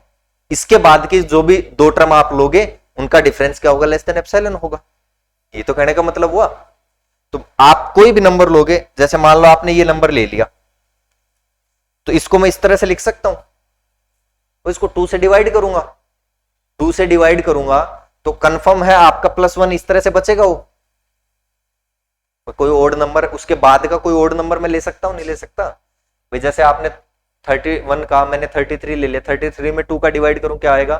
इसके बाद की जो भी दो टर्म आप लोगे उनका डिफरेंस क्या होगा, लेस देन एप्सिलॉन होगा। ये तो कहने का मतलब हुआ। तो आप कोई भी नंबर लोगे, जैसे मान लो आपने ये नंबर ले लिया, तो इसको मैं इस तरह से लिख सकता हूं, तो इसको 2 से डिवाइड करूंगा, 2 से डिवाइड करूंगा तो कंफर्म है आपका +1 इस तरह से बचेगा। वो कोई ओड नंबर, उसके बाद का कोई ओड नंबर मैं ले सकता हूं, नहीं ले सकता। भाई जैसे आपने 31 का, मैंने 33 ले लिया, 33 में 2 का डिवाइड करूं क्या आएगा,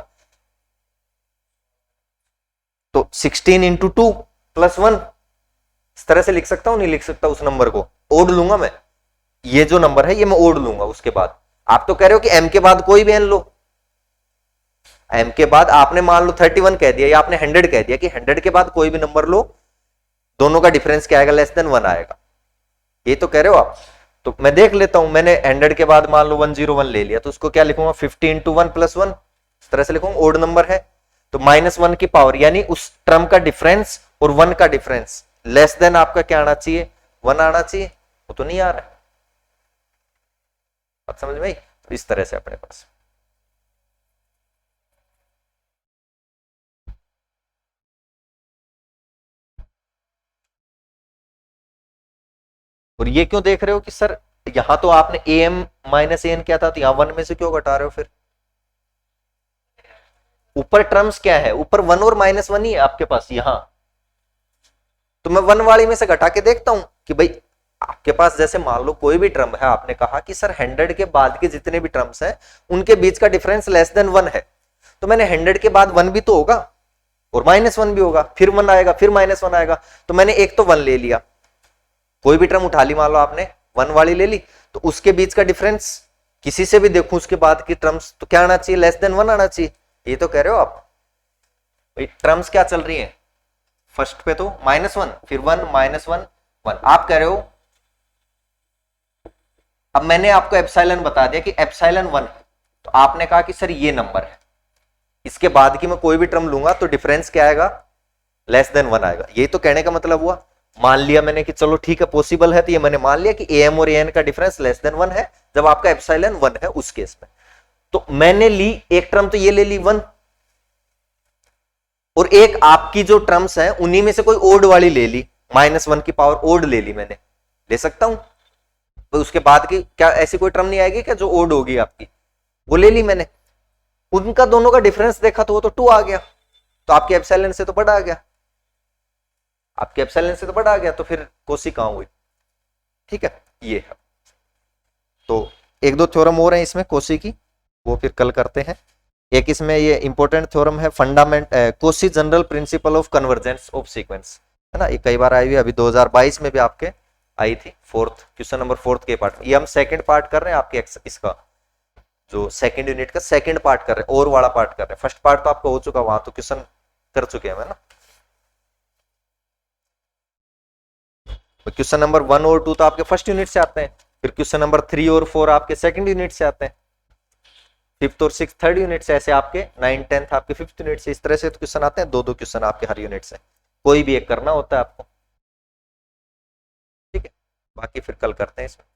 तो 16 इंटू 2 + 1, इस तरह से लिख सकता हूं, नहीं लिख सकता। उस नंबर को ओड लूंगा मैं, ये जो नंबर है ये मैं ओड लूंगा। उसके बाद आप तो कह रहे हो कि m के बाद कोई भी n लो, m के बाद आपने मान लो 31 कह दिया या आपने 100 कह दिया कि 100 के बाद कोई भी नंबर लो, दोनों का डिफरेंस क्या आएगा, लेस देन 1 आएगा, ये तो कह रहे हो आप। तो मैं देख लेता हूं, मैंने 100 के बाद मान लो 101 ले लिया, तो उसको क्या लिखूंगा, 50 इंटू 1 + 1, इस तरह से लिखूंगा, ओड नंबर है तो -1 की पावर, यानी उस टर्म का डिफरेंस और 1 का डिफरेंस लेस देन आपका क्या आना चाहिए, 1 आना चाहिए। वो तो नहीं आ रहा है, बात समझ में आई। तो इस तरह से अपने पास और ये क्यों देख रहे हो कि सर यहां तो आपने am माइनस an क्या था, तो यहां 1 में से क्यों घटा रहे हो? फिर ऊपर टर्म्स क्या है, ऊपर 1 और -1 ही है आपके पास यहां, तो मैं 1 वाली में से घटा के देखता हूं कि भाई आपके पास जैसे मान लो कोई भी टर्म है, आपने कहा कि सर 100 के बाद के जितने भी टर्म्स हैं उनके बीच का डिफरेंस लेस देन 1 है, तो मैंने 100 के बाद 1 भी तो होगा और -1 भी होगा, फिर 1 आएगा, फिर -1 आएगा, तो मैंने एक तो 1 ले लिया, कोई भी टर्म उठा ली, मान लो आपने 1 वाली ले ली, तो उसके बीच का डिफरेंस किसी से भी देखूं उसके बाद की टर्म्स तो क्या आना चाहिए, लेस देन 1 आना चाहिए। ये तो कह रहे हो आप, भाई टर्म्स क्या चल रही है, फर्स्ट पे तो -1, फिर 1 -1 1, आप कह रहे हो, अब मैंने आपको एप्सिलॉन बता दिया कि एप्सिलॉन 1, तो आपने कहा कि सर ये नंबर है, इसके बाद की मैं कोई भी टर्म लूंगा तो डिफरेंस क्या आएगा, लेस देन 1 आएगा। यही तो कहने का मतलब हुआ। मान लिया मैंने कि चलो ठीक है पॉसिबल है, तो ये मैंने मान लिया कि am और an का डिफरेंस लेस देन 1 है जब आपका एप्सिलॉन 1 है उस केस में। तो मैंने ली एक टर्म, तो ये ले ली 1, और एक आपकी जो टर्म्स है उन्हीं में से कोई ओड वाली ले ली, -1 की पावर ओड ले ली, मैंने ले सकता हूं, तो उसके बाद की क्या ऐसी कोई टर्म नहीं आएगी क्या जो ओड होगी आपकी, वो ले ली मैंने, उनका दोनों का डिफरेंस देखा तो वो तो 2 आ गया, तो आपके एप्सिलॉन से तो बड़ा आ गया, आपके एप्सिलॉन से तो बड़ा आ गया, तो फिर कोसी कहां हुई। ठीक है, ये है। तो एक दो थ्योरम और हैं इसमें कोसी की, वो फिर कल करते हैं। एक इसमें ये इंपॉर्टेंट थ्योरम है fundament Kosi general principle of convergence of sequence, है ना, ये कई बार आई हुई, अभी 2022 में भी आपके आई थी, क्वेश्चन नंबर 4 के पार्ट में। ये हम सेकंड पार्ट कर रहे हैं आपके इसका जो सेकंड यूनिट का सेकंड पार्ट कर रहे हैं, और वाला पार्ट कर रहे हैं। फर्स्ट पार्ट तो आपका हो चुका, वहां तो क्वेश्चन कर चुके हैं ना। क्वेश्चन नंबर 1 और 2 तो आपके फर्स्ट यूनिट से आते हैं, फिर क्वेश्चन नंबर 3 और 4 आपके सेकंड यूनिट से आते हैं, 5th और 6th थर्ड यूनिट से, ऐसे आपके 9th 10th आपके 5th यूनिट से, इस तरह से तो क्वेश्चन आते हैं, 2-2 क्वेश्चन आपके हर यूनिट से, कोई भी एक करना होता है आपको। ठीक है, बाकी फिर कल करते हैं इसमें।